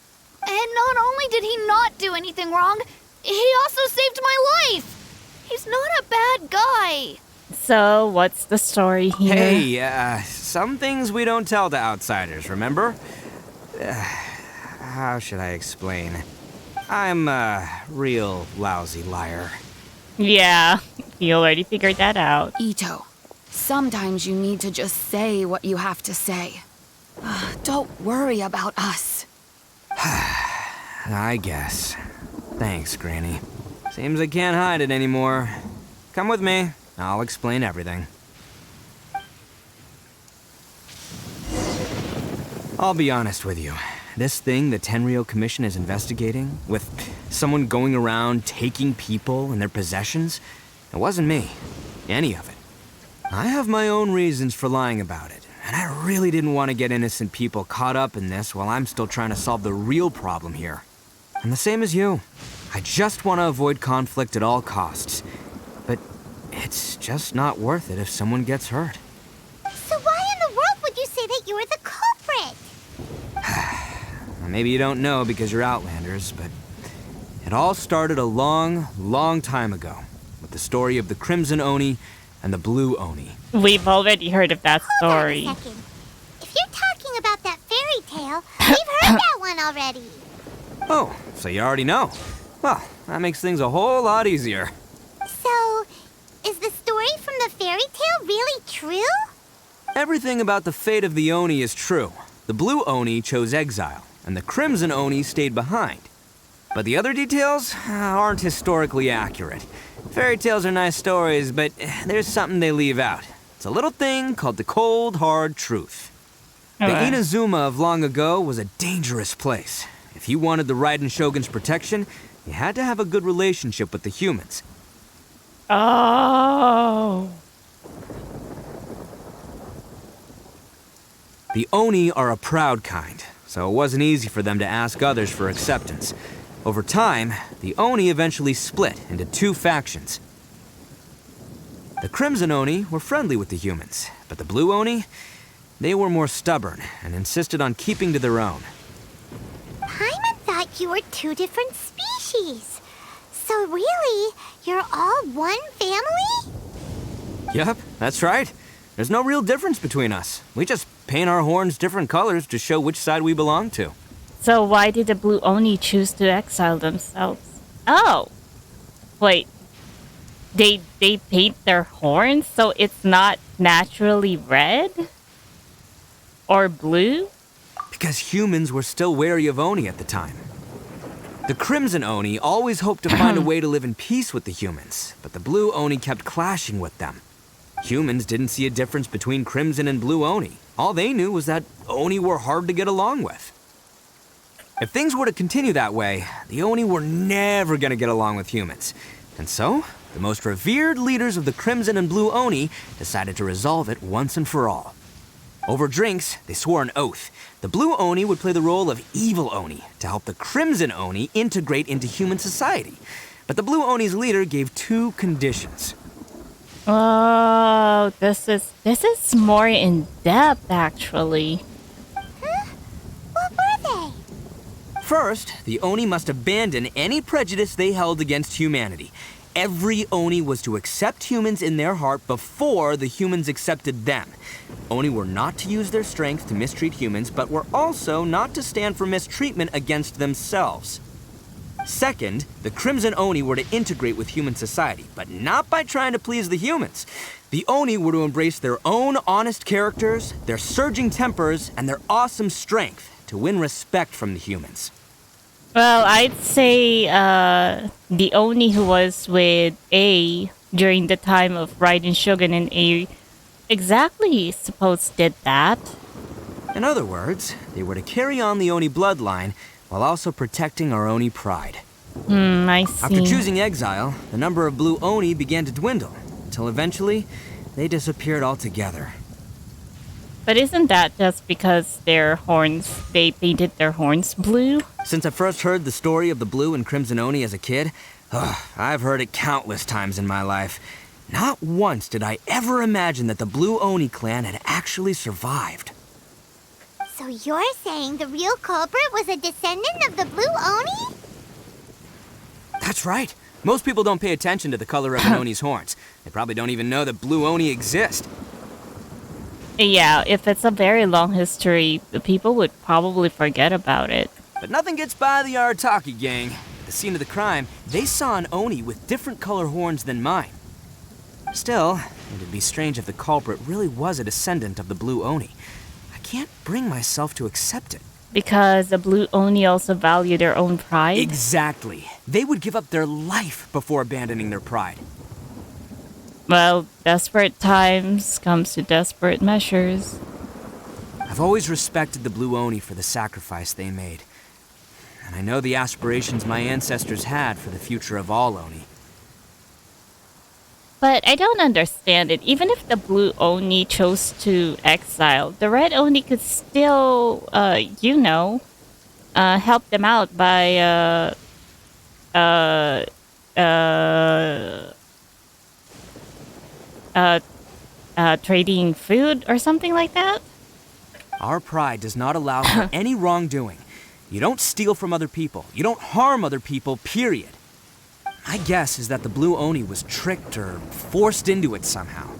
And not only did he not do anything wrong, he also saved my life. He's not a bad guy. So, what's the story here? Hey, some things we don't tell to outsiders, remember? How should I explain? I'm a real lousy liar. Yeah, you already figured that out. Ito, sometimes you need to just say what you have to say. Don't worry about us. I guess. Thanks, Granny. Seems I can't hide it anymore. Come with me. I'll explain everything. I'll be honest with you. This thing the Tenryou Commission is investigating, with someone going around taking people and their possessions, it wasn't me. Any of it. I have my own reasons for lying about it, and I really didn't want to get innocent people caught up in this while I'm still trying to solve the real problem here. And the same as you. I just want to avoid conflict at all costs. But it's just not worth it if someone gets hurt. So why in the world would you say that you were the culprit? Maybe you don't know because you're Outlanders, but it all started a long, long time ago with the story of the Crimson Oni and the Blue Oni. We've already heard of that story. Hold on a second. If you're talking about that fairy tale, we've heard that one already. Oh, so you already know. Well, that makes things a whole lot easier. So, is the story from the fairy tale really true? Everything about the fate of the Oni is true. The Blue Oni chose exile, and the Crimson Oni stayed behind. But the other details aren't historically accurate. Fairy tales are nice stories, but there's something they leave out. It's a little thing called the cold, hard truth. The Inazuma of long ago was a dangerous place. If you wanted the Raiden Shogun's protection, you had to have a good relationship with the humans. Oh. The Oni are a proud kind, so it wasn't easy for them to ask others for acceptance. Over time, the Oni eventually split into two factions. The Crimson Oni were friendly with the humans, but the Blue Oni, they were more stubborn and insisted on keeping to their own. Paimon thought you were two different species. So really, you're all one family? Yep, that's right. There's no real difference between us. We just paint our horns different colors to show which side we belong to. So why did the Blue Oni choose to exile themselves? Oh, wait. They paint their horns so it's not naturally red or blue? Because humans were still wary of Oni at the time. The Crimson Oni always hoped to find a way to live in peace with the humans, but the Blue Oni kept clashing with them. Humans didn't see a difference between Crimson and Blue Oni. All they knew was that Oni were hard to get along with. If things were to continue that way, the Oni were never going to get along with humans. And so, the most revered leaders of the Crimson and Blue Oni decided to resolve it once and for all. Over drinks, they swore an oath. The Blue Oni would play the role of evil Oni to help the Crimson Oni integrate into human society. But the Blue Oni's leader gave 2 conditions. Oh, this is more in depth actually. Huh? What were they? First, the Oni must abandon any prejudice they held against humanity. Every Oni was to accept humans in their heart before the humans accepted them. Oni were not to use their strength to mistreat humans, but were also not to stand for mistreatment against themselves. Second, the Crimson Oni were to integrate with human society, but not by trying to please the humans. The Oni were to embrace their own honest characters, their surging tempers, and their awesome strength to win respect from the humans. Well, I'd say the Oni who was with A during the time of Raiden Shogun and A exactly suppose did that. In other words, they were to carry on the Oni bloodline while also protecting our Oni pride. I see. After choosing exile, the number of Blue Oni began to dwindle, until eventually they disappeared altogether. But isn't that just because they painted their horns blue? Since I first heard the story of the Blue and Crimson Oni as a kid, I've heard it countless times in my life. Not once did I ever imagine that the Blue Oni clan had actually survived. So you're saying the real culprit was a descendant of the Blue Oni? That's right. Most people don't pay attention to the color of an Oni's horns. They probably don't even know that Blue Oni exist. Yeah, if it's a very long history, people would probably forget about it. But nothing gets by the Arataki gang. At the scene of the crime, they saw an Oni with different color horns than mine. Still, it'd be strange if the culprit really was a descendant of the Blue Oni. I can't bring myself to accept it. Because the Blue Oni also value their own pride? Exactly. They would give up their life before abandoning their pride. Well, desperate times comes to desperate measures. I've always respected the Blue Oni for the sacrifice they made. And I know the aspirations my ancestors had for the future of all Oni. But I don't understand it. Even if the Blue Oni chose to exile, the Red Oni could still, help them out by, trading food or something like that? Our pride does not allow for any wrongdoing. You don't steal from other people. You don't harm other people, period. My guess is that the Blue Oni was tricked or forced into it somehow.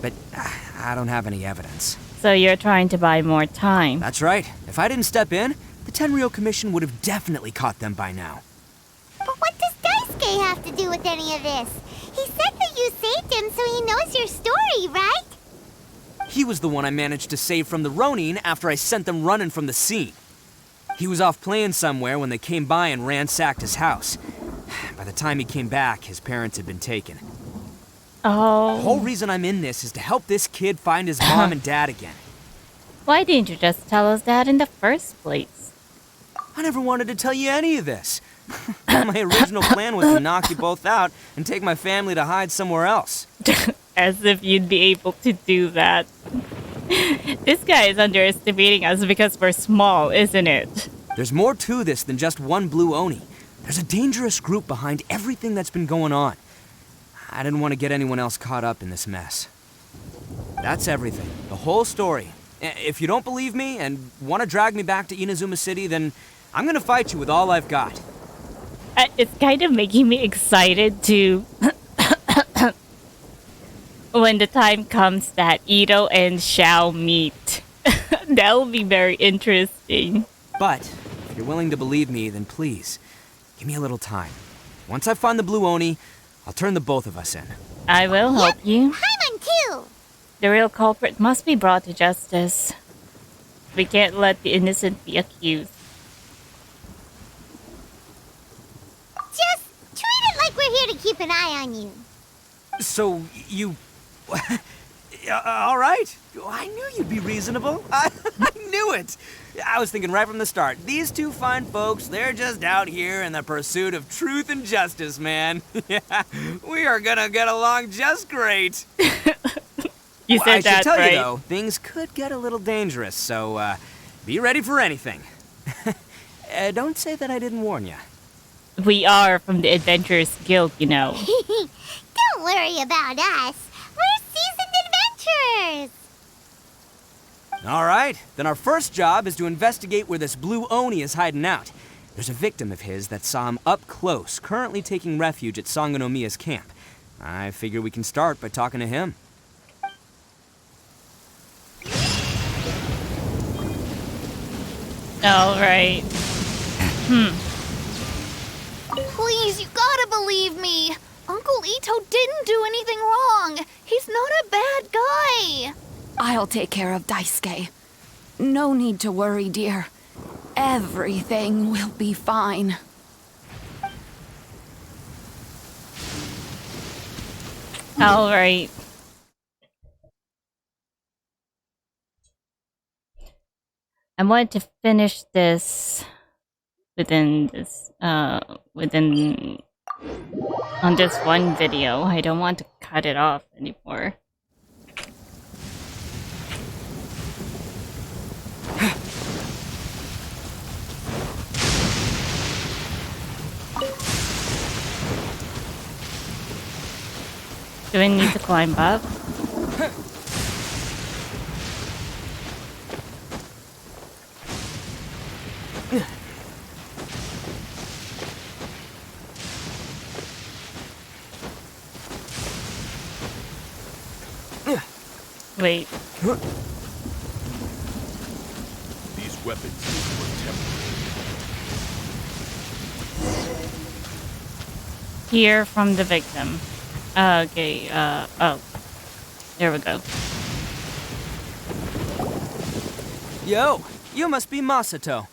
But I don't have any evidence. So you're trying to buy more time. That's right. If I didn't step in, the Tenryou Commission would have definitely caught them by now. But what does Daisuke have to do with any of this? He said that you saved him so he knows your story, right? He was the one I managed to save from the Ronin after I sent them running from the scene. He was off playing somewhere when they came by and ransacked his house. By the time he came back, his parents had been taken. Oh. The whole reason I'm in this is to help this kid find his mom and dad again. Why didn't you just tell us that in the first place? I never wanted to tell you any of this. My original plan was to knock you both out and take my family to hide somewhere else. As if you'd be able to do that. This guy is underestimating us because we're small, isn't it? There's more to this than just one Blue Oni. There's a dangerous group behind everything that's been going on. I didn't want to get anyone else caught up in this mess. That's everything. The whole story. If you don't believe me and want to drag me back to Inazuma City, then I'm gonna fight you with all I've got. It's kind of making me excited to when the time comes that Ito and Xiao meet. That'll be very interesting. But if you're willing to believe me, then please, give me a little time. Once I find the Blue Oni, I'll turn the both of us in. I will help you. Paimon too! The real culprit must be brought to justice. We can't let the innocent be accused. Just treat it like we're here to keep an eye on you. So, you... all right. I knew you'd be reasonable. I knew it. I was thinking right from the start. These two fine folks, they're just out here in the pursuit of truth and justice, man. Yeah, we are gonna get along just great. You said I that, should tell right? you, though, things could get a little dangerous, so be ready for anything. Don't say that I didn't warn you. We are from the Adventurers Guild, you know. Don't worry about us. We're seasoned adventurers. All right, then our first job is to investigate where this Blue Oni is hiding out. There's a victim of his that saw him up close, currently taking refuge at Sangonomiya's camp. I figure we can start by talking to him. All right. Please, you gotta believe me. Uncle Ito didn't do anything wrong. He's not a bad guy. I'll take care of Daisuke. No need to worry, dear. Everything will be fine. All right. I want to finish this within on this one video. I don't want to cut it off anymore. Do I need to climb up? Wait. These weapons were temporary. Hear from the victim. Okay, oh. There we go. Yo, you must be Masato.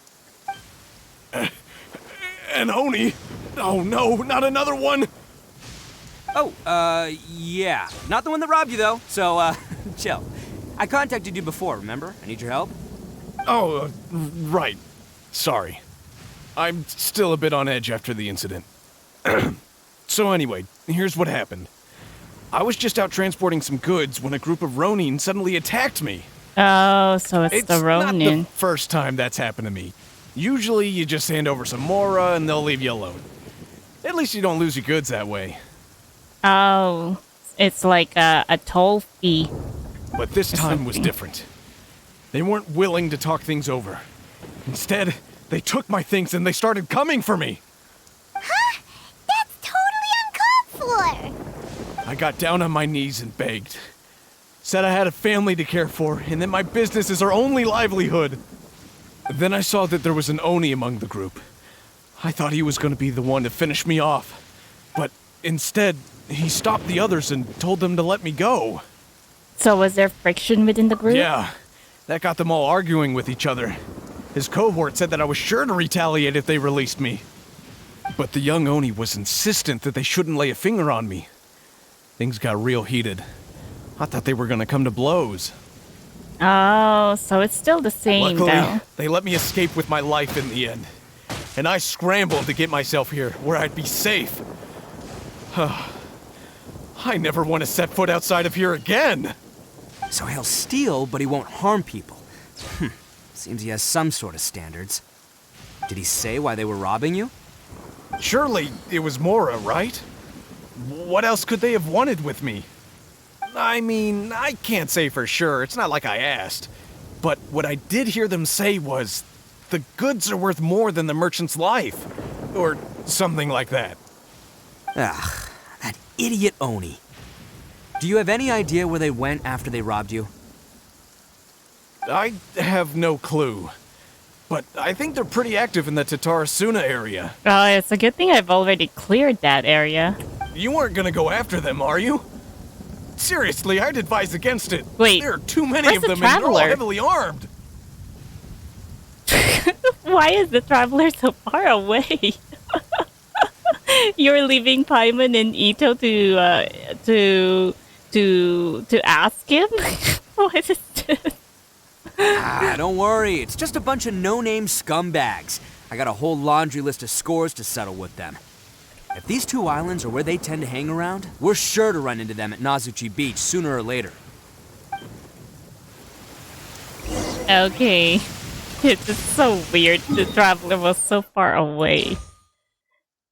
And Oni? Oh no, not another one! Oh, yeah. Not the one that robbed you, though, so, chill. I contacted you before, remember? I need your help. Oh, right. Sorry. I'm still a bit on edge after the incident. So anyway, here's what happened. I was just out transporting some goods when a group of Ronin suddenly attacked me. Oh, so it's the Ronin. Not the first time that's happened to me. Usually you just hand over some Mora and they'll leave you alone. At least you don't lose your goods that way. Oh, it's like a toll fee. But this time was different. They weren't willing to talk things over. Instead, they took my things and they started coming for me. Huh? That's totally uncalled for. I got down on my knees and begged. Said I had a family to care for and that my business is our only livelihood. Then I saw that there was an Oni among the group. I thought he was going to be the one to finish me off. But instead, he stopped the others and told them to let me go. So was there friction within the group? Yeah, that got them all arguing with each other. His cohort said that I was sure to retaliate if they released me. But the young Oni was insistent that they shouldn't lay a finger on me. Things got real heated. I thought they were going to come to blows. Oh, so it's still the same, Luckily, though. they let me escape with my life in the end. And I scrambled to get myself here, where I'd be safe. I never want to set foot outside of here again! So he'll steal, but he won't harm people. Seems he has some sort of standards. Did he say why they were robbing you? Surely it was Mora, right? what else could they have wanted with me? I mean, I can't say for sure. It's not like I asked. But what I did hear them say was, the goods are worth more than the merchant's life. Or something like that. Ugh, that idiot Oni. Do you have any idea where they went after they robbed you? I have no clue. But I think they're pretty active in the Tatarasuna area. Oh, it's a good thing I've already cleared that area. You weren't gonna go after them, are you? Seriously, I'd advise against it. Wait, there are too many where's of the them and they're all traveler? heavily armed. Why is the traveler so far away? You're leaving Paimon and Ito to ask him? What is this? Don't worry. It's just a bunch of no-name scumbags. I got a whole laundry list of scores to settle with them. If these two islands are where they tend to hang around, we're sure to run into them at Nazuchi Beach sooner or later. Okay. It's just so weird. The traveler was so far away.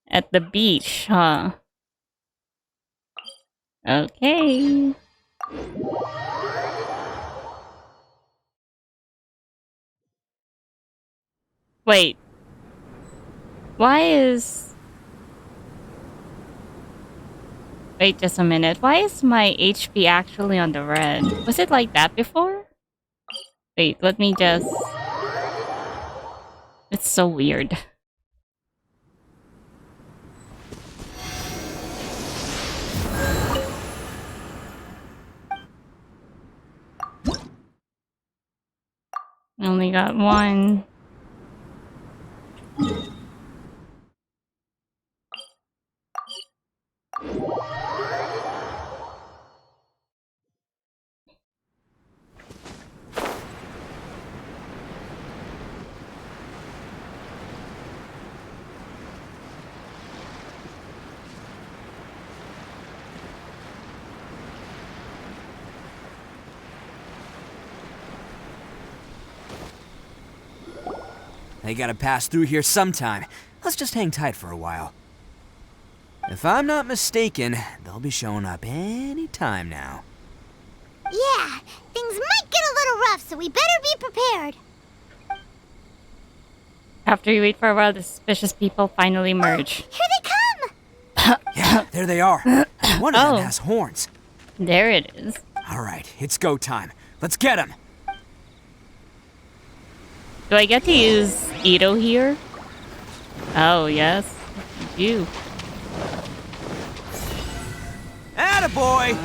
At the beach, huh? Okay. Wait. Why is... Wait just a minute. Why is my HP actually on the red? Was it like that before? Wait, let me just... It's so weird. I only got one. They gotta pass through here sometime. Let's just hang tight for a while. If I'm not mistaken, they'll be showing up any time now. Yeah, things might get a little rough, so we better be prepared. After you wait for a while, the suspicious people finally merge. Here they come! Yeah, there they are. One of them has horns. There it is. All right, it's go time. Let's get him. Do I get to use Ito here? Oh, yes. You. Attaboy!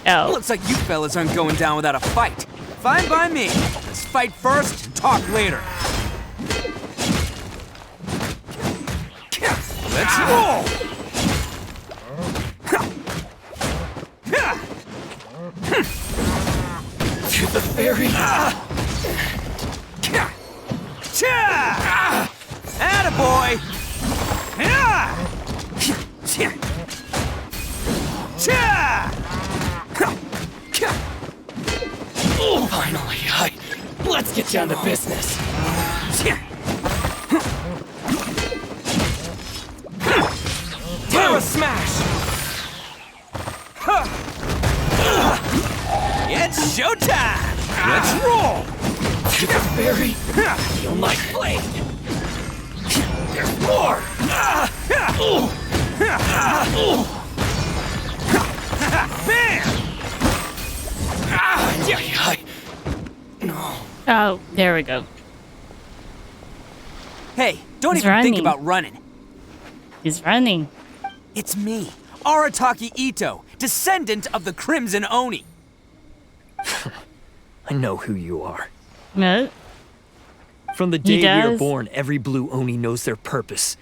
Oh. Looks like you fellas aren't going down without a fight. Fine by me. Let's fight first and talk later. Let's roll! To the ferry. Attaboy! Finally, let's get down to business. Terra smash! It's showtime! Let's roll! To the ferry. Feel my blade. There's more. Bam! No. Oh, there we go. Hey, don't He's even think running. about running. He's running. It's me, Arataki Ito, descendant of the Crimson Oni. I know who you are. No. From the He day we are does? born, every blue Oni knows their purpose.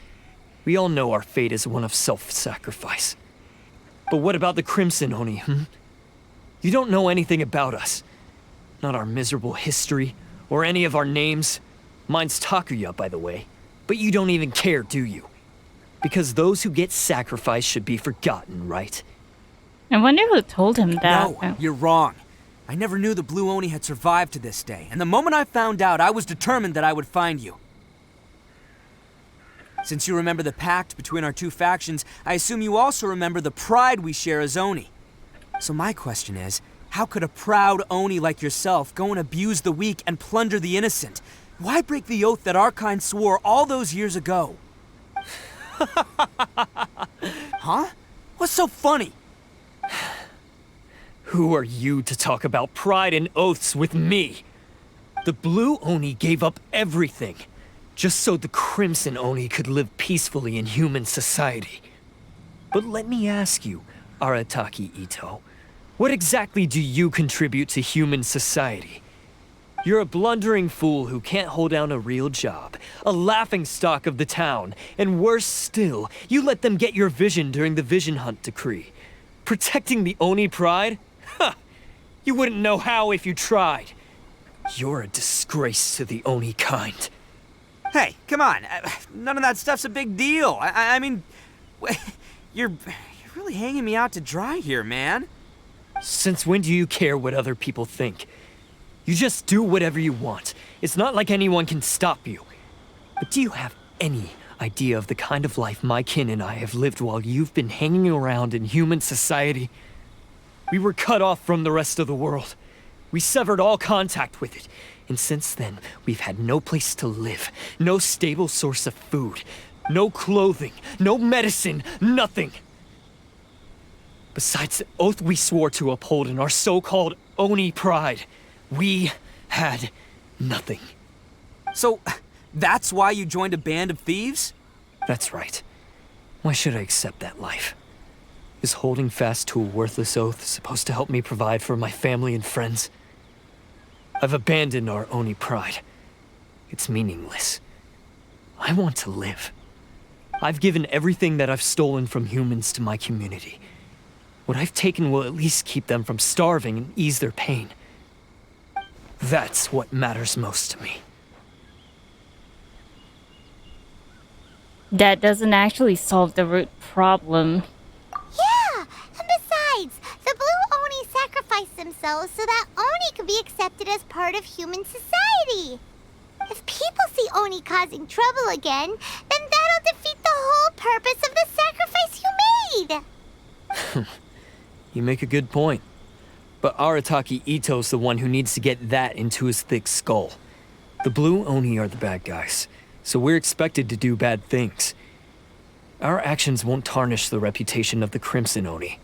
We all know our fate is one of self-sacrifice. But what about the Crimson Oni, You don't know anything about us. Not our miserable history, or any of our names. Mine's Takuya, by the way. But you don't even care, do you? Because those who get sacrificed should be forgotten, right? I wonder who told him that. No, you're wrong. I never knew the Blue Oni had survived to this day, and the moment I found out, I was determined that I would find you. Since you remember the pact between our two factions, I assume you also remember the pride we share as Oni. So my question is, how could a proud Oni like yourself go and abuse the weak and plunder the innocent? Why break the oath that our kind swore all those years ago? Huh? What's so funny? Who are you to talk about pride and oaths with me? The Blue Oni gave up everything, just so the Crimson Oni could live peacefully in human society. But let me ask you, Arataki Ito, what exactly do you contribute to human society? You're a blundering fool who can't hold down a real job, a laughingstock of the town, and worse still, you let them get your vision during the Vision Hunt decree. Protecting the Oni pride? Ha! You wouldn't know how if you tried. You're a disgrace to the Oni kind. Hey, come on. None of that stuff's a big deal. I mean, you're really hanging me out to dry here, man. Since when do you care what other people think? You just do whatever you want. It's not like anyone can stop you. But do you have any idea of the kind of life my kin and I have lived while you've been hanging around in human society? We were cut off from the rest of the world. We severed all contact with it. And since then, we've had no place to live, no stable source of food, no clothing, no medicine, nothing. Besides the oath we swore to uphold in our so-called Oni pride, we had nothing. So, that's why you joined a band of thieves? That's right. Why should I accept that life? Is holding fast to a worthless oath supposed to help me provide for my family and friends? I've abandoned our Oni pride. It's meaningless. I want to live. I've given everything that I've stolen from humans to my community. What I've taken will at least keep them from starving and ease their pain. That's what matters most to me. That doesn't actually solve the root problem. Yeah, and besides, the Blue Oni sacrificed themselves so that Oni could be accepted as part of human society. If people see Oni causing trouble again, then that'll defeat the whole purpose of the sacrifice you made. You make a good point. But Arataki Ito's the one who needs to get that into his thick skull. The Blue Oni are the bad guys, so we're expected to do bad things. Our actions won't tarnish the reputation of the Crimson Oni.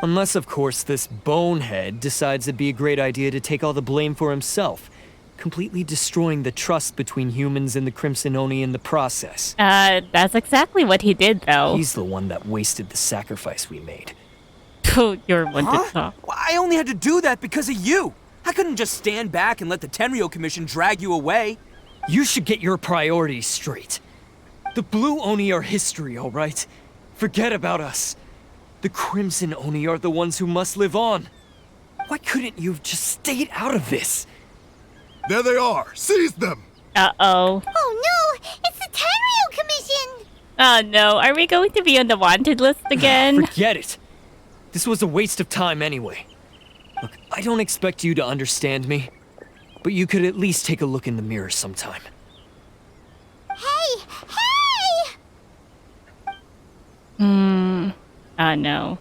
Unless, of course, this bonehead decides it'd be a great idea to take all the blame for himself, completely destroying the trust between humans and the Crimson Oni in the process. That's exactly what he did, though. He's the one that wasted the sacrifice we made. You're one to talk. Well, I only had to do that because of you. I couldn't just stand back and let the Tenryo Commission drag you away. You should get your priorities straight. The Blue Oni are history, all right? Forget about us. The Crimson Oni are the ones who must live on. Why couldn't you have just stayed out of this? There they are! Seize them! Uh-oh. Oh no! It's the Tenryo Commission! Oh no, are we going to be on the wanted list again? Forget it. This was a waste of time anyway. Look, I don't expect you to understand me, but you could at least take a look in the mirror sometime. Hey! Hey! Oh no.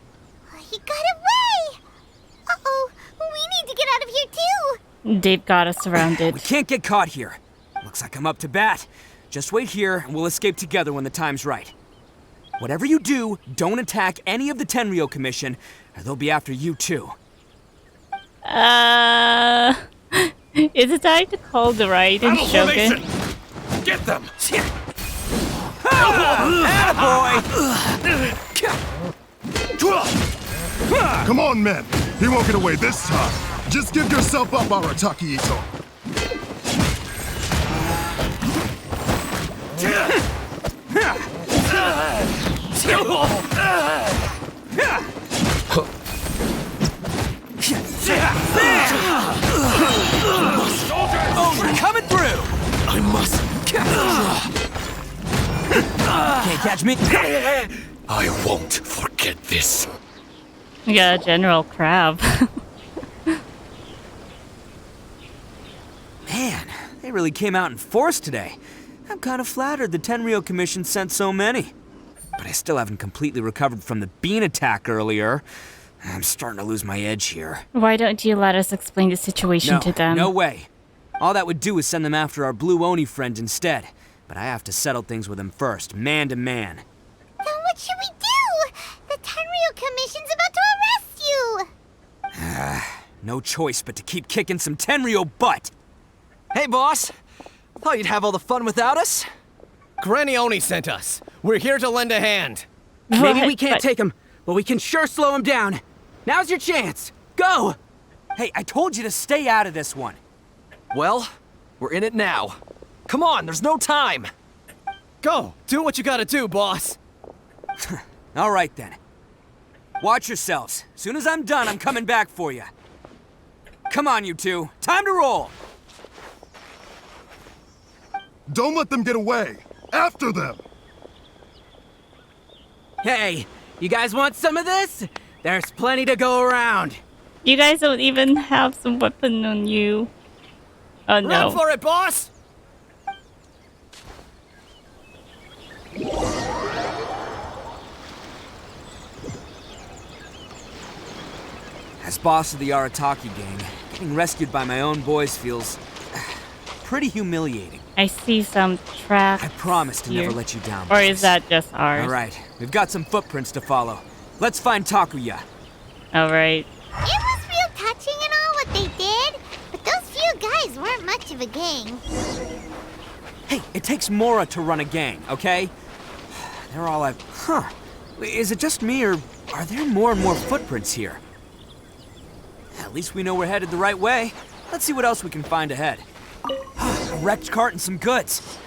He got away! Uh-oh, we need to get out of here too! They've got us surrounded. We can't get caught here. Looks like I'm up to bat. Just wait here and we'll escape together when the time's right. Whatever you do, don't attack any of the Tenryo Commission, or they'll be after you too. Is it time to call the right and Shogun? Get them! Come on, men. He won't get away this time. Just give yourself up, Arataki Ito. Oh, you're coming through! I must. Can't catch me. I won't forget this. We got a General Crab. Man, they really came out in force today. I'm kind of flattered the Tenryo Commission sent so many. But I still haven't completely recovered from the bean attack earlier. I'm starting to lose my edge here. Why don't you let us explain the situation to them? No way. All that would do is send them after our blue Oni friend instead. But I have to settle things with him first, man to man. Then what should we do? The Tenryo Commission's about to arrest you! No choice but to keep kicking some Tenryo butt! Hey, boss! Thought you'd have all the fun without us? Granny Oni sent us. We're here to lend a hand. Maybe we can't take him, but we can sure slow him down. Now's your chance. Go! Hey, I told you to stay out of this one. Well, we're in it now. Come on, there's no time! Go! Do what you gotta do, boss! All right, then. Watch yourselves. Soon as I'm done, I'm coming back for you. Come on, you two. Time to roll! Don't let them get away! After them! Hey, you guys want some of this? There's plenty to go around. You guys don't even have some weapon on you. Oh no. Run for it, boss! As boss of the Arataki gang, getting rescued by my own boys feels pretty humiliating. I see some tracks. I promise to here. never let you down. Or boys. is that just ours? All right, we've got some footprints to follow. Let's find Takuya. All right. It was real touching and all what they did, but those few guys weren't much of a gang. Hey, it takes Mora to run a gang, okay? They're all like, huh. Is it just me, or are there more and more footprints here? At least we know we're headed the right way. Let's see what else we can find ahead. A wrecked cart and some goods.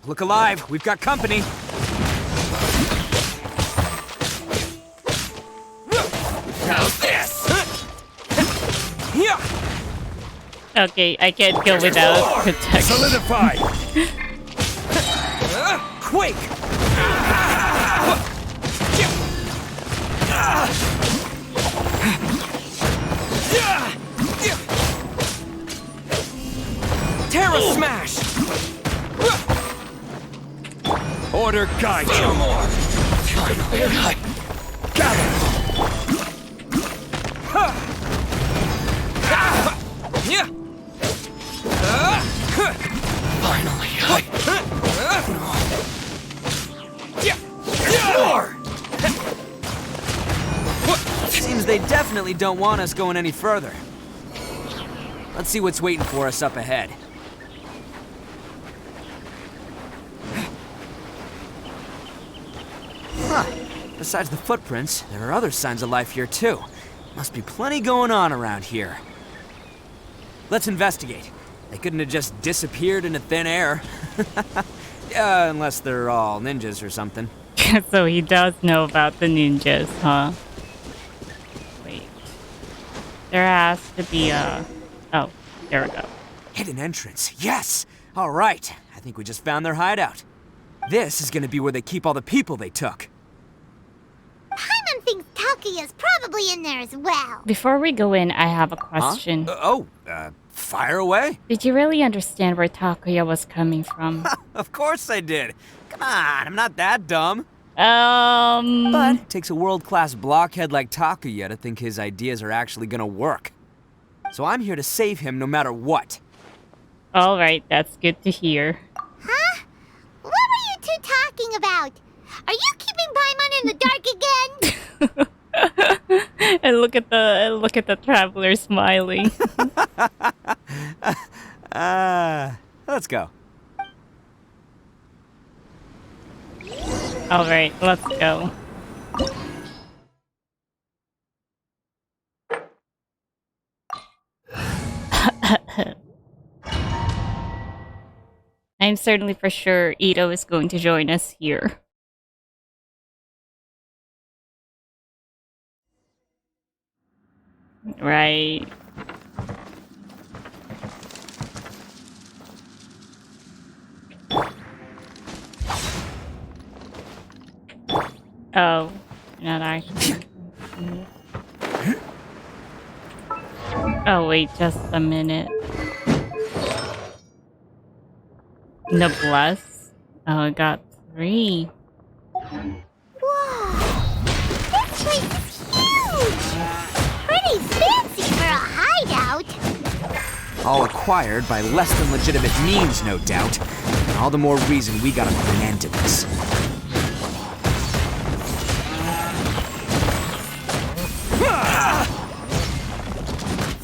Look alive, we've got company. How's this? Yeah. Okay, I can't go without protection. Solidify! Quake! Terra Smash! Order guide you. More. Finally, got it. Yeah! Finally, Seems they definitely don't want us going any further. Let's see what's waiting for us up ahead. Huh. Besides the footprints, there are other signs of life here too. Must be plenty going on around here. Let's investigate. They couldn't have just disappeared into thin air. Unless they're all ninjas or something. So he does know about the ninjas, huh? Wait. There has to be a... Oh, there we go. Hidden entrance, yes! All right, I think we just found their hideout. This is gonna be where they keep all the people they took. Paimon thinks Takuya's probably in there as well. Before we go in, I have a question. Fire away? Did you really understand where Takuya was coming from? Of course I did. Come on, I'm not that dumb. But But it takes a world-class blockhead like Takuya to think his ideas are actually gonna work. So I'm here to save him no matter what. all right, that's good to hear. Huh? What were you two talking about? Are you keeping Paimon in the dark again? And look at the traveler smiling. Let's go. All right, let's go. I'm certainly for sure Ito is going to join us here. Right. Oh, not actually. Oh, wait, just a minute. Noblesse. Oh, I got 3. Whoa! This place is huge! Pretty fancy for a hideout! All acquired by less than legitimate means, no doubt. All the more reason we gotta put an end to this.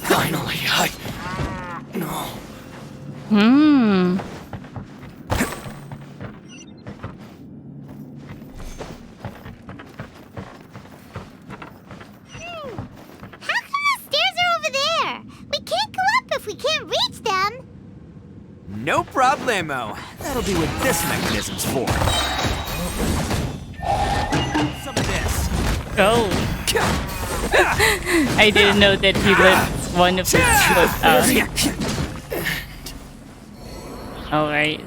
Finally, No. How come the stairs are over there? We can't go up if we can't reach them. No problemo. That'll be what this mechanism's for. Some of this. Oh. I didn't know that he lifts one of his foot out. Alright.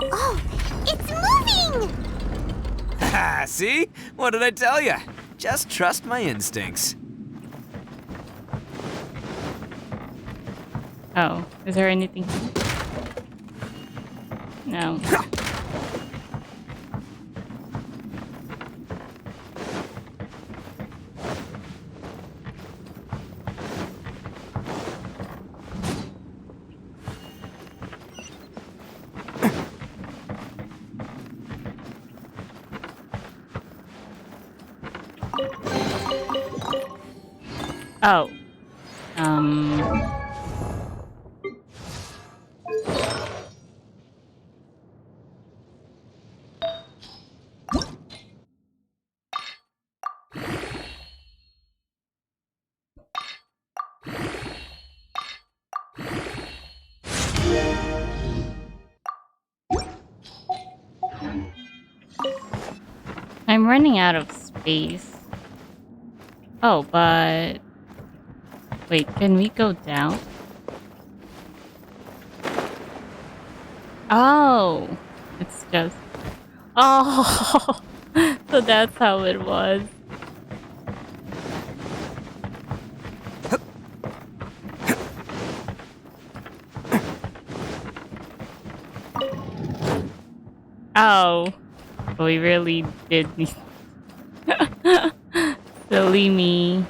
Oh, it's moving! Ha! See? What did I tell you? Just trust my instincts. Oh, is there anything? No. Oh. I'm running out of space. Oh, but... Wait, can we go down? Oh! It's just... Oh! So that's how it was. Oh. We really did need... Silly me.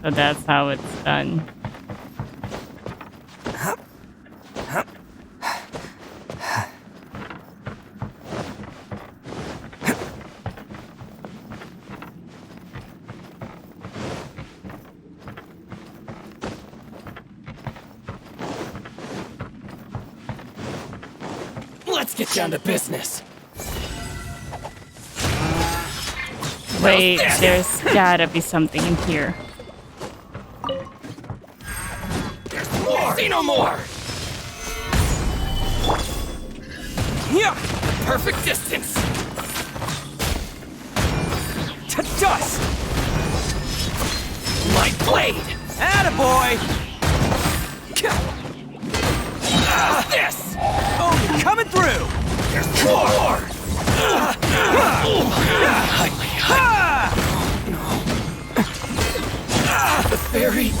So that's how it's done. Let's get down to business. Wait, there's gotta be something in here. See no more! Yeah! Perfect distance! To dust! My blade! Attaboy! This! Oh, you're coming through! There's more! The fairy...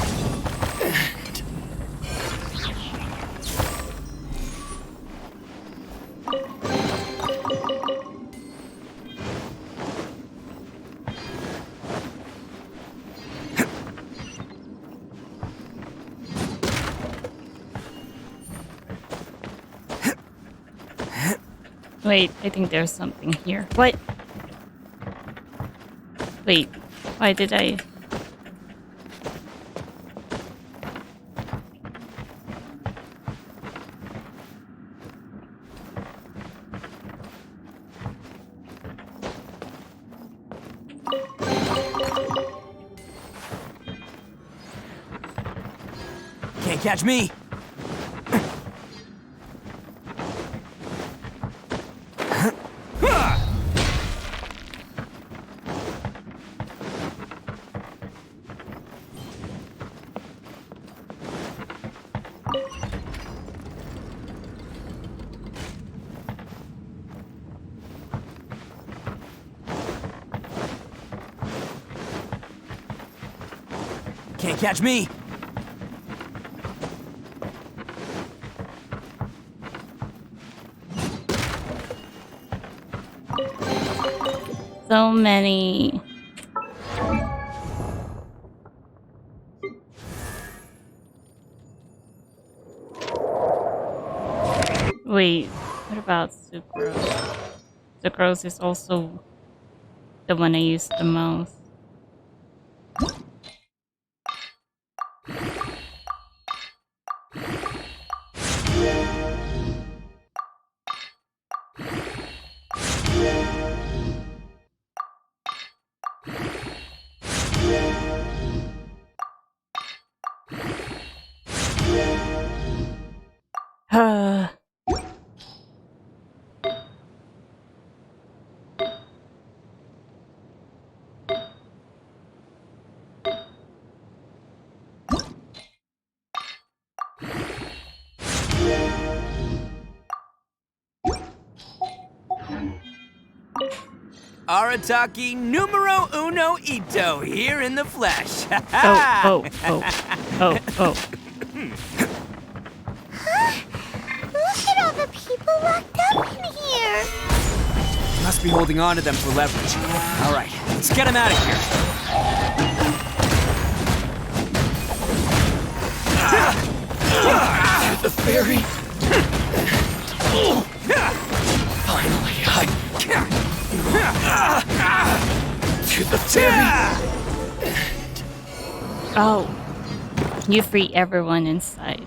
Wait, I think there's something here. What? Wait, why did I... Can't catch me! Can't catch me. So many. Wait, what about sucrose? Sucrose is also the one I use the most. Arataki Numero Uno Ito here in the flesh. Oh. Look at all the people locked up in here. Must be holding on to them for leverage. All right, let's get them out of here. The ferry. Finally, to the ferry. Oh, you free everyone inside.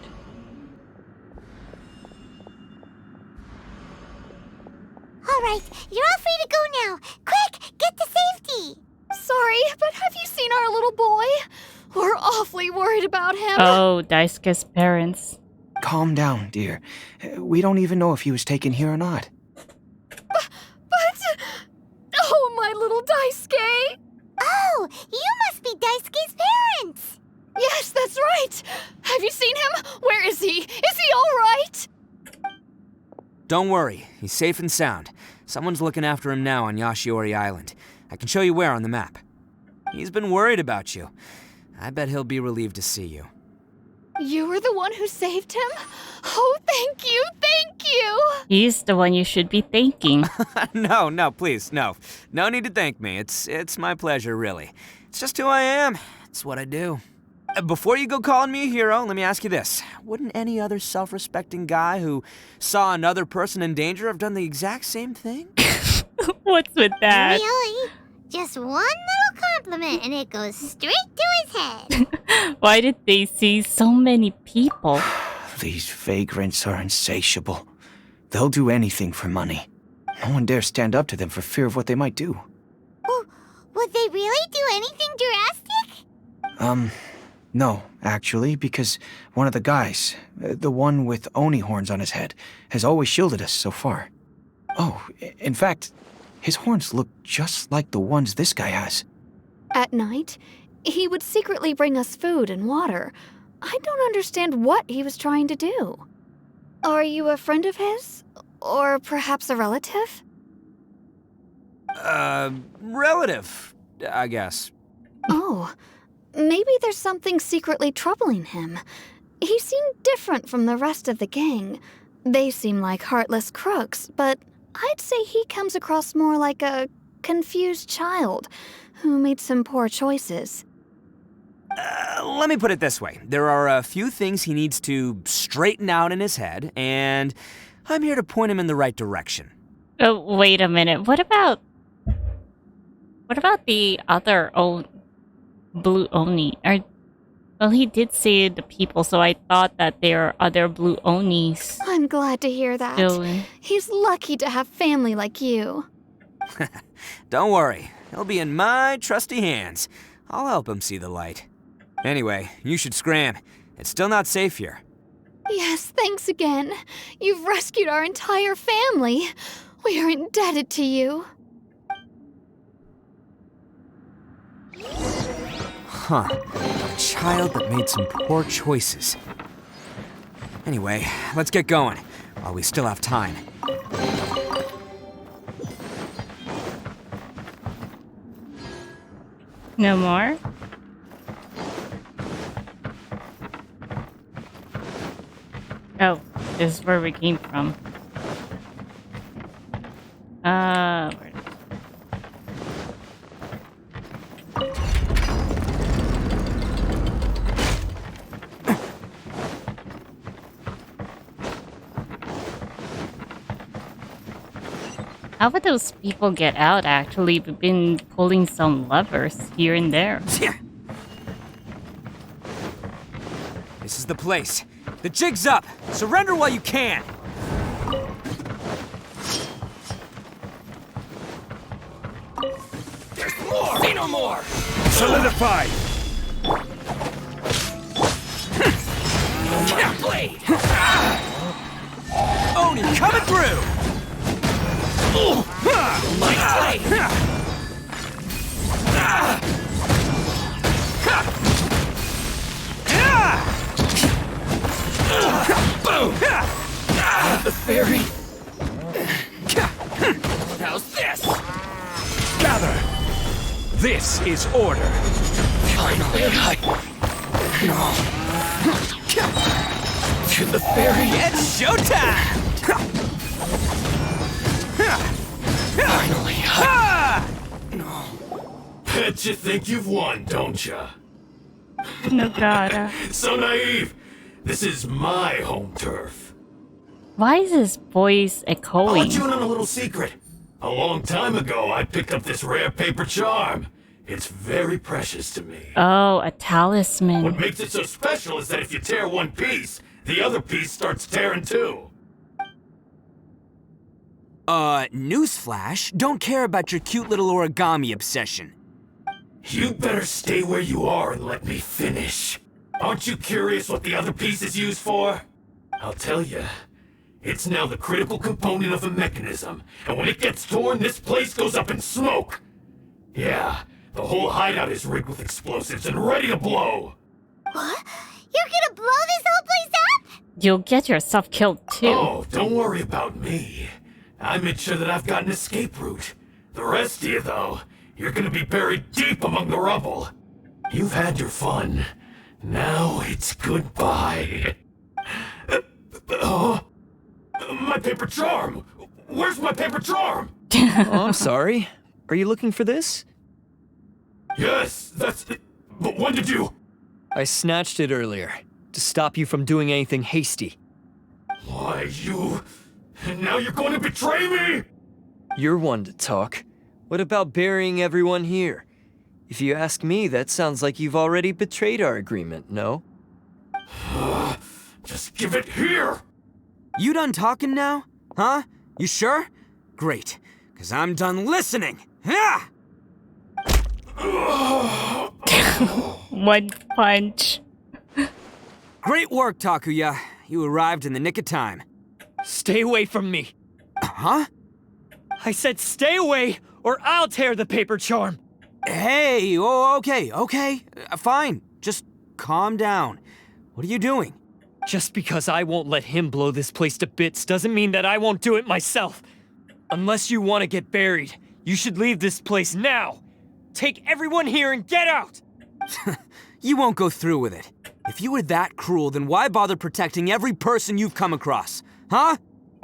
All right, you're all free to go now. Quick, get to safety. Sorry, but have you seen our little boy? We're awfully worried about him. Oh, Daisuke's parents. Calm down, dear. We don't even know if he was taken here or not. But... Oh, my little Daisuke! Oh, you must be Daisuke's parents. Yes, that's right. Have you seen him? Where is he? Is he all right? Don't worry, he's safe and sound. Someone's looking after him now on Yashiori Island. I can show you where on the map. He's been worried about you. I bet he'll be relieved to see you. You were the one who saved him? Oh, thank you, thank you! He's the one you should be thanking. No, please, no. No need to thank me. It's my pleasure, really. It's just who I am. It's what I do. Before you go calling me a hero, let me ask you this. Wouldn't any other self-respecting guy who saw another person in danger have done the exact same thing? What's with that? Really? Just one little compliment and it goes straight to his head. Why did they see so many people? These vagrants are insatiable. They'll do anything for money. No one dares stand up to them for fear of what they might do. Would they really do anything drastic? No, actually, because one of the guys, the one with Oni horns on his head, has always shielded us so far. Oh, in fact, his horns look just like the ones this guy has. At night, he would secretly bring us food and water. I don't understand what he was trying to do. Are you a friend of his? Or perhaps a relative? Relative, I guess. Oh, maybe there's something secretly troubling him. He seemed different from the rest of the gang. They seem like heartless crooks, but I'd say he comes across more like a confused child who made some poor choices. Let me put it this way. There are a few things he needs to straighten out in his head, and I'm here to point him in the right direction. Oh, wait a minute. What about the other Blue Oni? Well, he did say the people, so I thought that there are other Blue Onis. I'm glad to hear that. He's lucky to have family like you. Don't worry. He'll be in my trusty hands. I'll help him see the light. Anyway, you should scram. It's still not safe here. Yes, thanks again. You've rescued our entire family. We are indebted to you. Huh. A child that made some poor choices. Anyway, let's get going, while we still have time. No more? This is where we came from. Where How would those people get out, actually? We've been pulling some levers here and there. This is the place. The jig's up. Surrender while you can. There's more! Say no more! Solidify! My blade! Oni coming through! My blade! Boom! The fairy! How's this? Gather! This is order. Finally, to the fairy! It's showtime! Finally, Bet you think you've won, don't ya? No god. So naive! This is my home turf. Why is his voice I'll echoing? let you in on a little secret. A long time ago, I picked up this rare paper charm. It's very precious to me. Oh, a talisman. What makes it so special is that if you tear one piece, the other piece starts tearing too. Newsflash, don't care about your cute little origami obsession. You better stay where you are and let me finish. Aren't you curious what the other piece is used for? I'll tell you. It's now the critical component of the mechanism, and when it gets torn, this place goes up in smoke. Yeah, the whole hideout is rigged with explosives and ready to blow. What? You're gonna blow this whole place up? You'll get yourself killed too. Oh, don't worry about me. I made sure that I've got an escape route. The rest of you, though, you're gonna be buried deep among the rubble. You've had your fun. Now it's goodbye. My paper charm! Where's my paper charm? Oh, I'm sorry. Are you looking for this? Yes, that's it. But when did you... I snatched it earlier, to stop you from doing anything hasty. Why, you... And now you're going to betray me? You're one to talk. What about burying everyone here? If you ask me, that sounds like you've already betrayed our agreement, no? Just give it here! You done talking now? Huh? You sure? Great, because I'm done listening. Ah! One punch. Great work, Takuya. You arrived in the nick of time. Stay away from me. Huh? I said stay away, or I'll tear the paper charm. Hey, okay. Fine. Just calm down. What are you doing? Just because I won't let him blow this place to bits doesn't mean that I won't do it myself. Unless you want to get buried, you should leave this place now. Take everyone here and get out! You won't go through with it. If you were that cruel, then why bother protecting every person you've come across? Huh?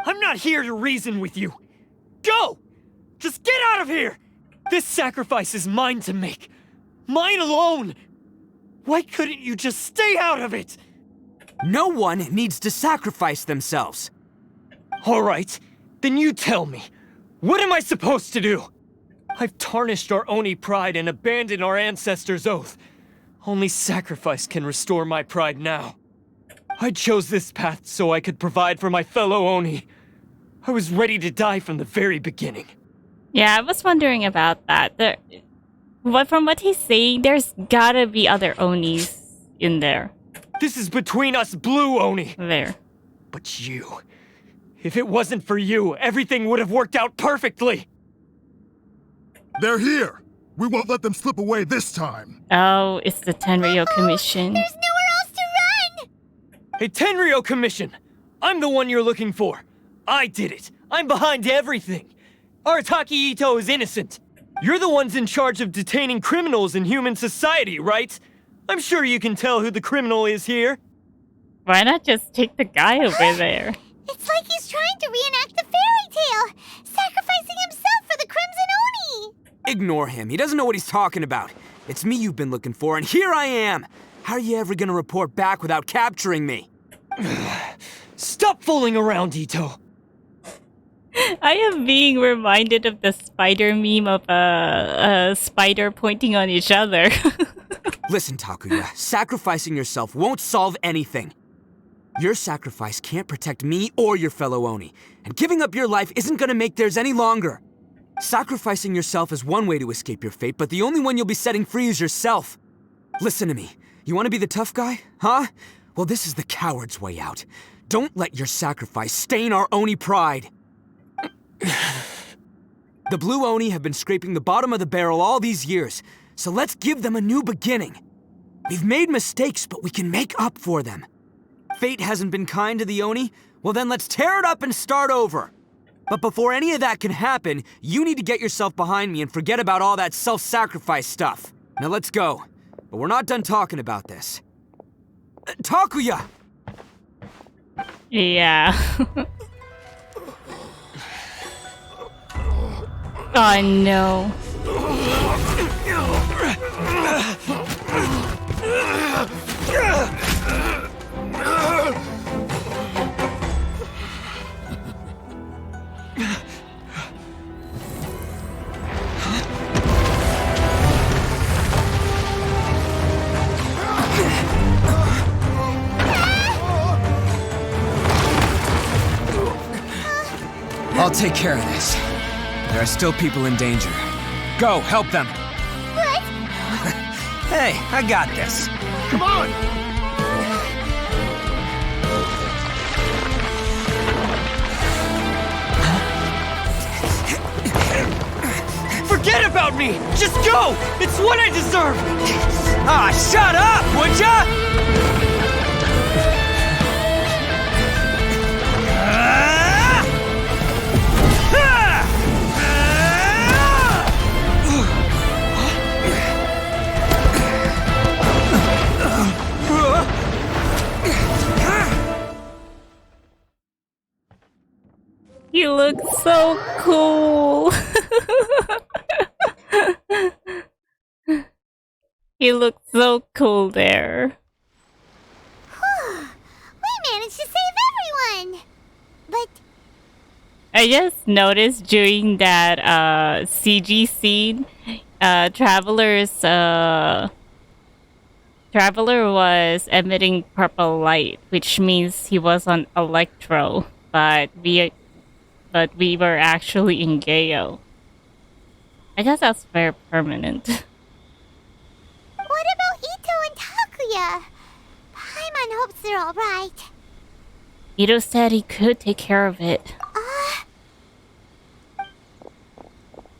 I'm not here to reason with you. Go! Just get out of here! This sacrifice is mine to make. Mine alone! Why couldn't you just stay out of it? No one needs to sacrifice themselves. All right, then you tell me. What am I supposed to do? I've tarnished our Oni pride and abandoned our ancestors' oath. Only sacrifice can restore my pride now. I chose this path so I could provide for my fellow Oni. I was ready to die from the very beginning. Yeah, I was wondering about that. From what he's saying, there's gotta be other Onis in there. This is between us blue Oni. There. But you... If it wasn't for you, everything would have worked out perfectly. They're here. We won't let them slip away this time. Oh, it's the Tenryo Commission. There's nowhere else to run! Hey, Tenryo Commission! I'm the one you're looking for. I did it. I'm behind everything. Arataki Ito is innocent. You're the ones in charge of detaining criminals in human society, right? I'm sure you can tell who the criminal is here. Why not just take the guy over there? like he's trying to reenact the fairy tale, sacrificing himself for the Crimson Oni. Ignore him. He doesn't know what he's talking about. It's me you've been looking for, and here I am. How are you ever gonna report back without capturing me? Stop fooling around, Ito. I am being reminded of the spider meme of a spider pointing on each other. Listen, Takuya, sacrificing yourself won't solve anything. Your sacrifice can't protect me or your fellow Oni, and giving up your life isn't gonna make theirs any longer. Sacrificing yourself is one way to escape your fate, but the only one you'll be setting free is yourself. Listen to me. You want to be the tough guy? Huh? Well, this is the coward's way out. Don't let your sacrifice stain our Oni pride. The Blue Oni have been scraping the bottom of the barrel all these years, so let's give them a new beginning. We've made mistakes, but we can make up for them. Fate hasn't been kind to the Oni? Well then let's tear it up and start over. But before any of that can happen, you need to get yourself behind me and forget about all that self-sacrifice stuff. Now let's go. But we're not done talking about this. Takuya! Yeah. Oh no. I'll take care of this. There are still people in danger. Go, help them. What? Hey, I got this. Come on! Forget about me! Just go! It's what I deserve! Ah, shut up, would ya? You look so cool. You look so cool there. We managed to save everyone! But I just noticed during that CG scene, Traveler was emitting purple light, which means he was on Electro, but we were actually in Geo. I guess that's very permanent. what about Ito and Takuya? Paimon hopes they're alright. Ito said he could take care of it.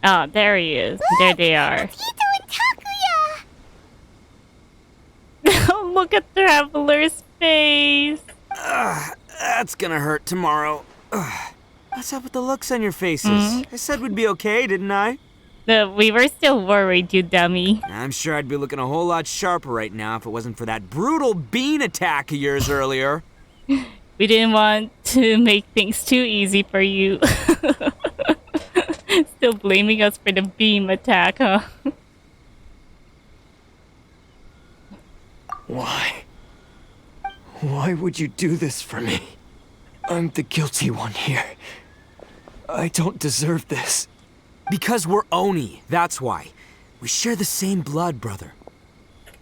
Oh, there he is. Look, there they are. It's Ito and Takuya! Look at Traveler's face. That's gonna hurt tomorrow. What's up with the looks on your faces? I said we'd be okay, didn't I? We were still worried, you dummy. I'm sure I'd be looking a whole lot sharper right now if it wasn't for that brutal bean attack of yours earlier. We didn't want to make things too easy for you. Still blaming us for the beam attack, huh? Why? Why would you do this for me? I'm the guilty one here. I don't deserve this. Because we're Oni, that's why. We share the same blood, brother.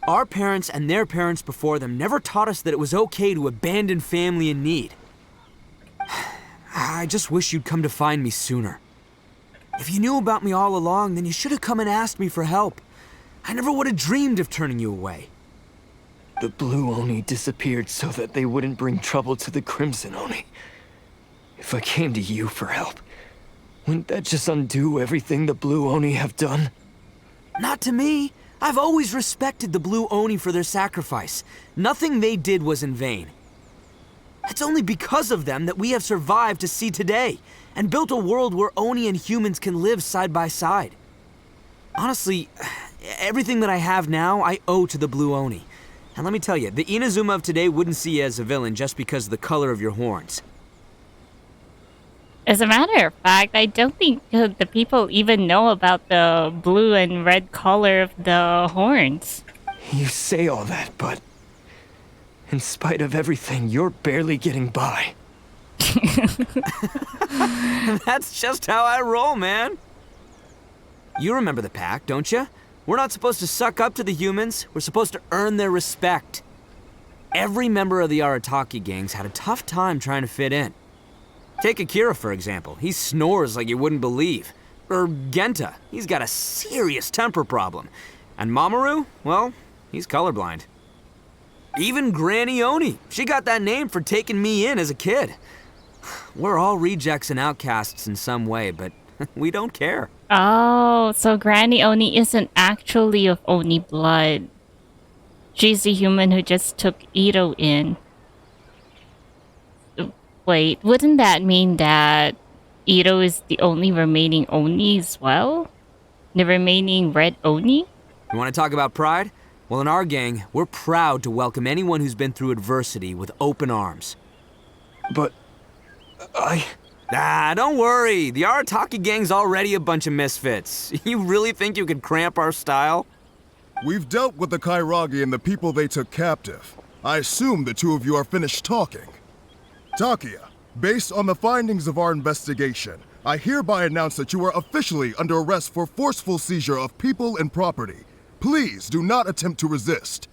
Our parents and their parents before them never taught us that it was okay to abandon family in need. I just wish you'd come to find me sooner. If you knew about me all along, then you should have come and asked me for help. I never would have dreamed of turning you away. The Blue Oni disappeared so that they wouldn't bring trouble to the Crimson Oni. If I came to you for help, wouldn't that just undo everything the Blue Oni have done? Not to me. I've always respected the Blue Oni for their sacrifice. Nothing they did was in vain. It's only because of them that we have survived to see today, and built a world where Oni and humans can live side by side. Honestly, everything that I have now, I owe to the Blue Oni. And let me tell you, the Inazuma of today wouldn't see you as a villain just because of the color of your horns. As a matter of fact, I don't think the people even know about the blue and red color of the horns. You say all that, but in spite of everything, you're barely getting by. That's just how I roll, man. You remember the pack, don't you? We're not supposed to suck up to the humans. We're supposed to earn their respect. Every member of the Arataki gangs had a tough time trying to fit in. Take Akira, for example. He snores like you wouldn't believe. Or Genta. He's got a serious temper problem. And Mamoru, well, he's colorblind. Even Granny Oni. She got that name for taking me in as a kid. We're all rejects and outcasts in some way, but we don't care. Oh, so Granny Oni isn't actually of Oni blood. She's the human who just took Ito in. Wait, wouldn't that mean that Ito is the only remaining Oni as well? The remaining red Oni? You want to talk about pride? Well, in our gang, we're proud to welcome anyone who's been through adversity with open arms. But don't worry. The Arataki gang's already a bunch of misfits. You really think you could cramp our style? We've dealt with the Kairagi and the people they took captive. I assume the two of you are finished talking. Takia, based on the findings of our investigation, I hereby announce that you are officially under arrest for forceful seizure of people and property. Please do not attempt to resist.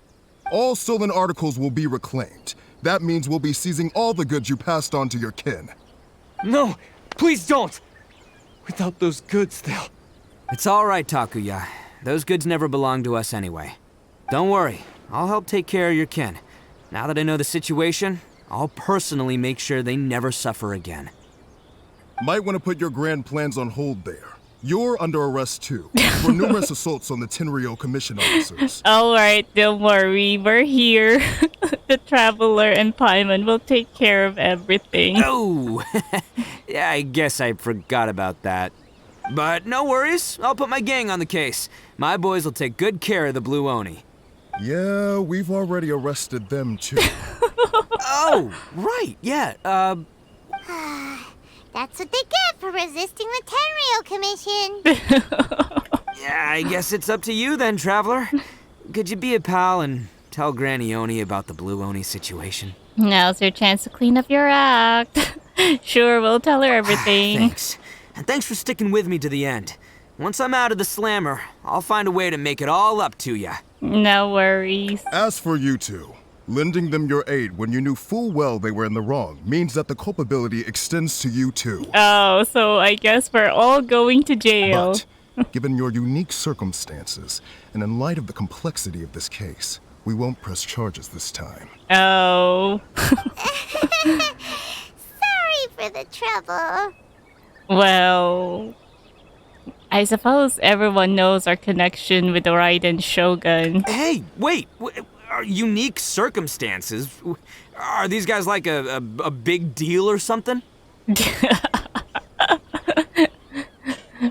All stolen articles will be reclaimed. That means we'll be seizing all the goods you passed on to your kin. No, please don't! Without those goods, they'll... It's all right, Takuya. Those goods never belonged to us anyway. Don't worry, I'll help take care of your kin. Now that I know the situation, I'll personally make sure they never suffer again. Might want to put your grand plans on hold there. You're under arrest too, for numerous assaults on the Tenryo Commission officers. Alright, don't worry, we're here. The Traveler and Paimon will take care of everything. Oh! Yeah, I guess I forgot about that. But no worries, I'll put my gang on the case. My boys will take good care of the Blue Oni. Yeah, we've already arrested them too. Oh, right, yeah, That's what they get for resisting the Tenryo Commission. Yeah, I guess it's up to you then, Traveler. Could you be a pal and tell Granny Oni about the Blue Oni situation? Now's your chance to clean up your act. Sure, we'll tell her everything. Thanks. And thanks for sticking with me to the end. Once I'm out of the slammer, I'll find a way to make it all up to ya. No worries. As for you two, lending them your aid when you knew full well they were in the wrong means that the culpability extends to you too. Oh, so I guess we're all going to jail. But, given your unique circumstances, and in light of the complexity of this case, we won't press charges this time. Oh. Sorry for the trouble. Well, I suppose everyone knows our connection with the Raiden Shogun. Hey, wait! Are unique circumstances? Are these guys like a big deal or something?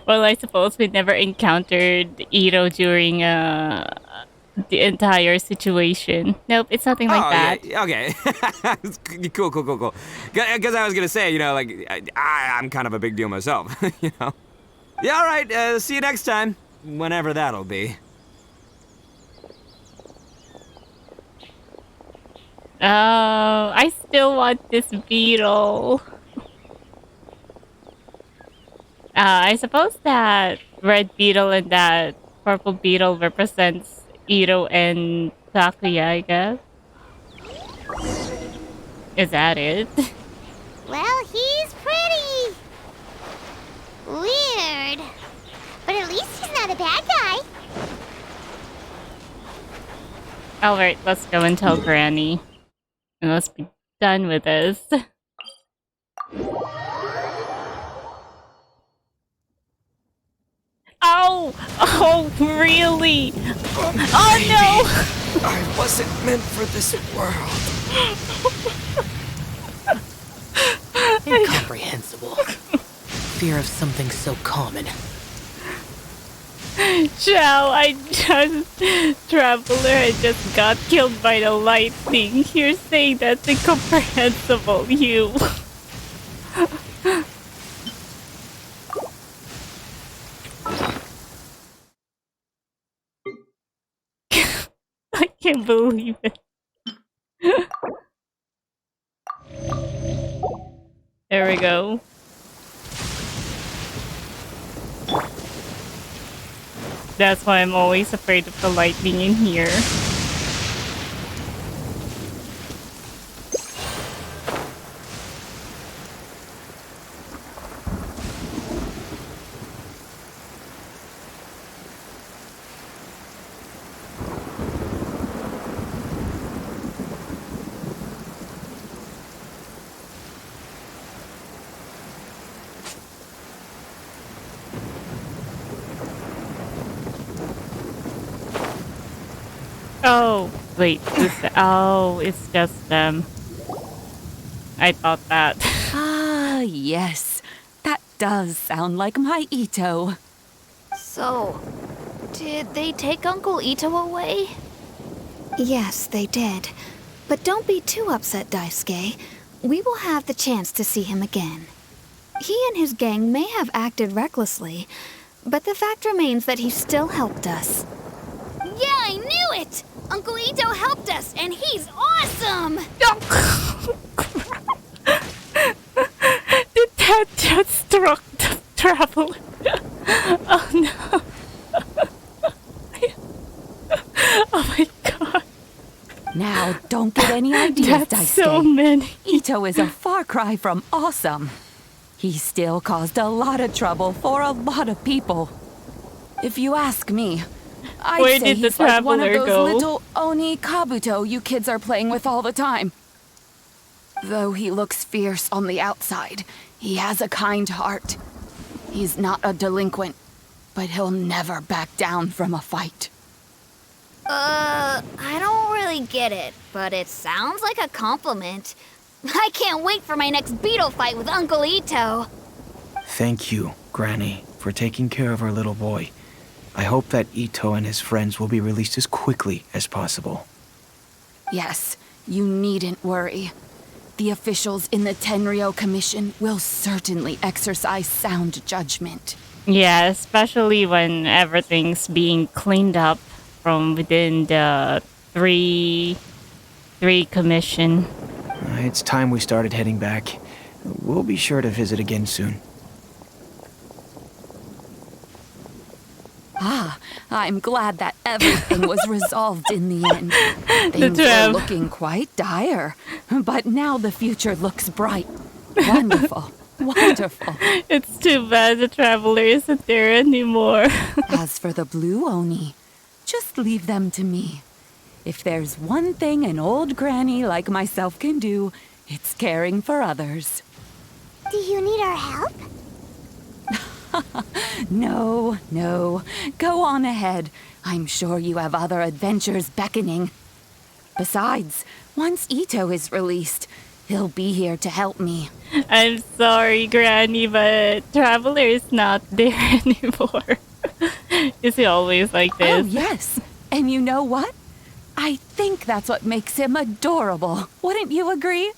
Well, I suppose we never encountered Ito during the entire situation. Nope, it's something like that. Yeah, okay. Cool. Because I was gonna say, I'm kind of a big deal myself, you know. Yeah, all right. See you next time, whenever that'll be. Oh, I still want this beetle. I suppose that red beetle and that purple beetle represents Ito and Takuya, I guess. Is that it? Well, he's pretty. Weird. But at least he's not a bad guy. Alright, let's go and tell Granny. And let's be done with this. Oh! Oh, really? Oh, no! I wasn't meant for this world. Incomprehensible. Fear of something so common. Chow, Traveler had just got killed by the lightning. You're saying that's incomprehensible, you. can't believe it. There we go. That's why I'm always afraid of the lightning in here. Oh, wait. It's just them. I thought that. Ah, yes. That does sound like my Ito. So, did they take Uncle Ito away? Yes, they did. But don't be too upset, Daisuke. We will have the chance to see him again. He and his gang may have acted recklessly, but the fact remains that he still helped us. Yeah, I knew it! Uncle Ito helped us, and he's awesome! Did that just struck the traveler? Oh no. Oh my god. Now, don't get any ideas, That's Daisuke. so many. Ito is a far cry from awesome. He still caused a lot of trouble for a lot of people. If you ask me, I'd Where say did the he's like one of traveler those go? little Oni Kabuto you kids are playing with all the time. Though he looks fierce on the outside, he has a kind heart. He's not a delinquent, but he'll never back down from a fight. I don't really get it, but it sounds like a compliment. I can't wait for my next beetle fight with Uncle Ito. Thank you, Granny, for taking care of our little boy. I hope that Ito and his friends will be released as quickly as possible. Yes, you needn't worry. The officials in the Tenryo Commission will certainly exercise sound judgment. Yeah, especially when everything's being cleaned up from within the three commission. It's time we started heading back. We'll be sure to visit again soon. Ah, I'm glad that everything was resolved in the end. Things were looking quite dire, but now the future looks bright. Wonderful, wonderful. It's too bad the traveler isn't there anymore. As for the blue Oni, just leave them to me. If there's one thing an old granny like myself can do, it's caring for others. Do you need our help? No, no. Go on ahead. I'm sure you have other adventures beckoning. Besides, once Ito is released, he'll be here to help me. I'm sorry, Granny, but Traveler is not there anymore. Is he always like this? Oh, yes. And you know what? I think that's what makes him adorable. Wouldn't you agree?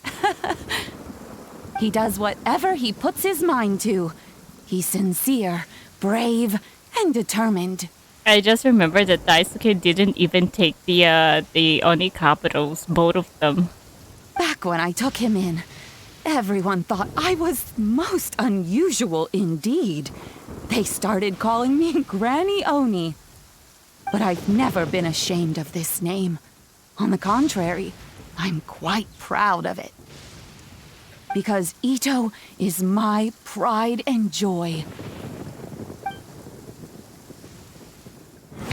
He does whatever he puts his mind to. He's sincere, brave, and determined. I just remember that Daisuke didn't even take the Oni capitals, both of them. Back when I took him in, everyone thought I was most unusual indeed. They started calling me Granny Oni. But I've never been ashamed of this name. On the contrary, I'm quite proud of it. Because Ito is my pride and joy.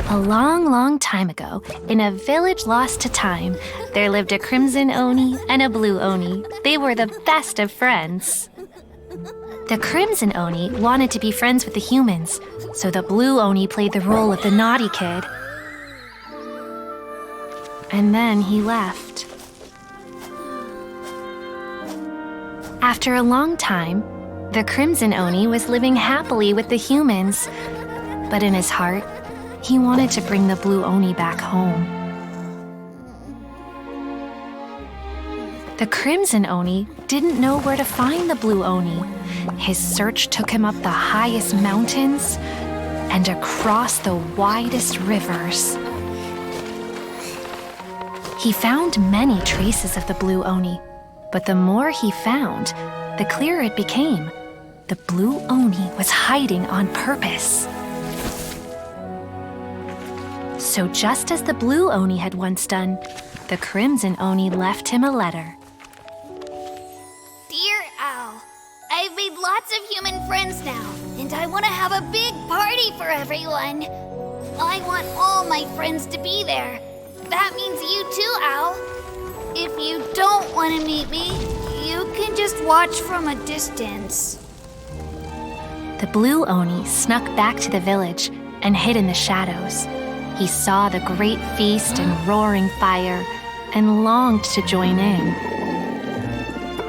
A long, long time ago, in a village lost to time, there lived a crimson Oni and a blue Oni. They were the best of friends. The crimson Oni wanted to be friends with the humans, so the blue Oni played the role of the naughty kid. And then he left. After a long time, the crimson Oni was living happily with the humans, but in his heart, he wanted to bring the blue Oni back home. The crimson Oni didn't know where to find the blue Oni. His search took him up the highest mountains and across the widest rivers. He found many traces of the blue Oni, but the more he found, the clearer it became. The blue Oni was hiding on purpose. So just as the blue Oni had once done, the crimson Oni left him a letter. Dear Al, I've made lots of human friends now, and I want to have a big party for everyone. I want all my friends to be there. That means you too, Al. If you don't want to meet me, you can just watch from a distance. The blue Oni snuck back to the village and hid in the shadows. He saw the great feast and roaring fire and longed to join in.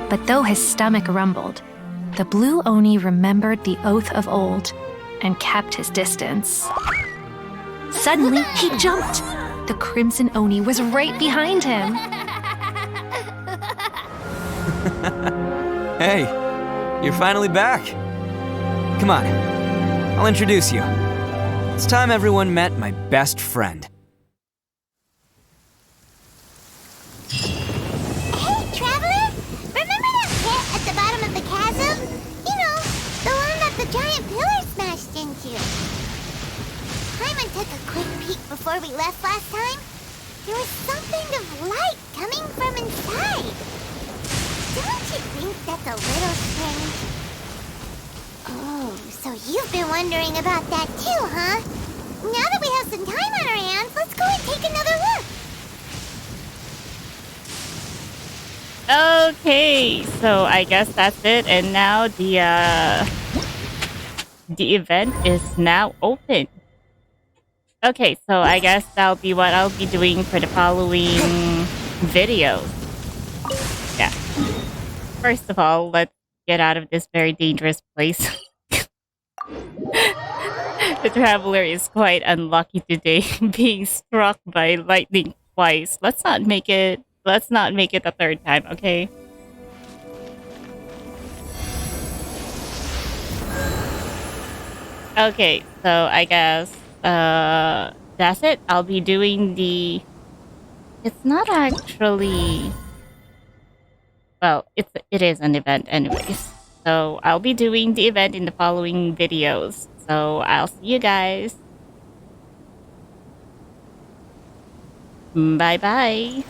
But though his stomach rumbled, the blue Oni remembered the oath of old and kept his distance. Suddenly, he jumped. The crimson Oni was right behind him. Hey, you're finally back. Come on, I'll introduce you. It's time everyone met my best friend. Hey, Traveler! Remember that pit at the bottom of the chasm? You know, the one that the giant pillar smashed into. Paimon took a quick peek before we left last time. There was something of light coming from inside. Don't you think that's a little strange? Oh, so you've been wondering about that too, huh? Now that we have some time on our hands, let's go and take another look. Okay, so I guess that's it, and now the event is now open. Okay, so I guess that'll be what I'll be doing for the following videos. Yeah. First of all, let's get out of this very dangerous place. The traveler is quite unlucky today, being struck by lightning twice. Let's not make it a third time, okay? Okay, so I guess that's it. I'll be doing the... It's not actually... Well, it is an event anyways. So I'll be doing the event in the following videos. So I'll see you guys. Bye-bye.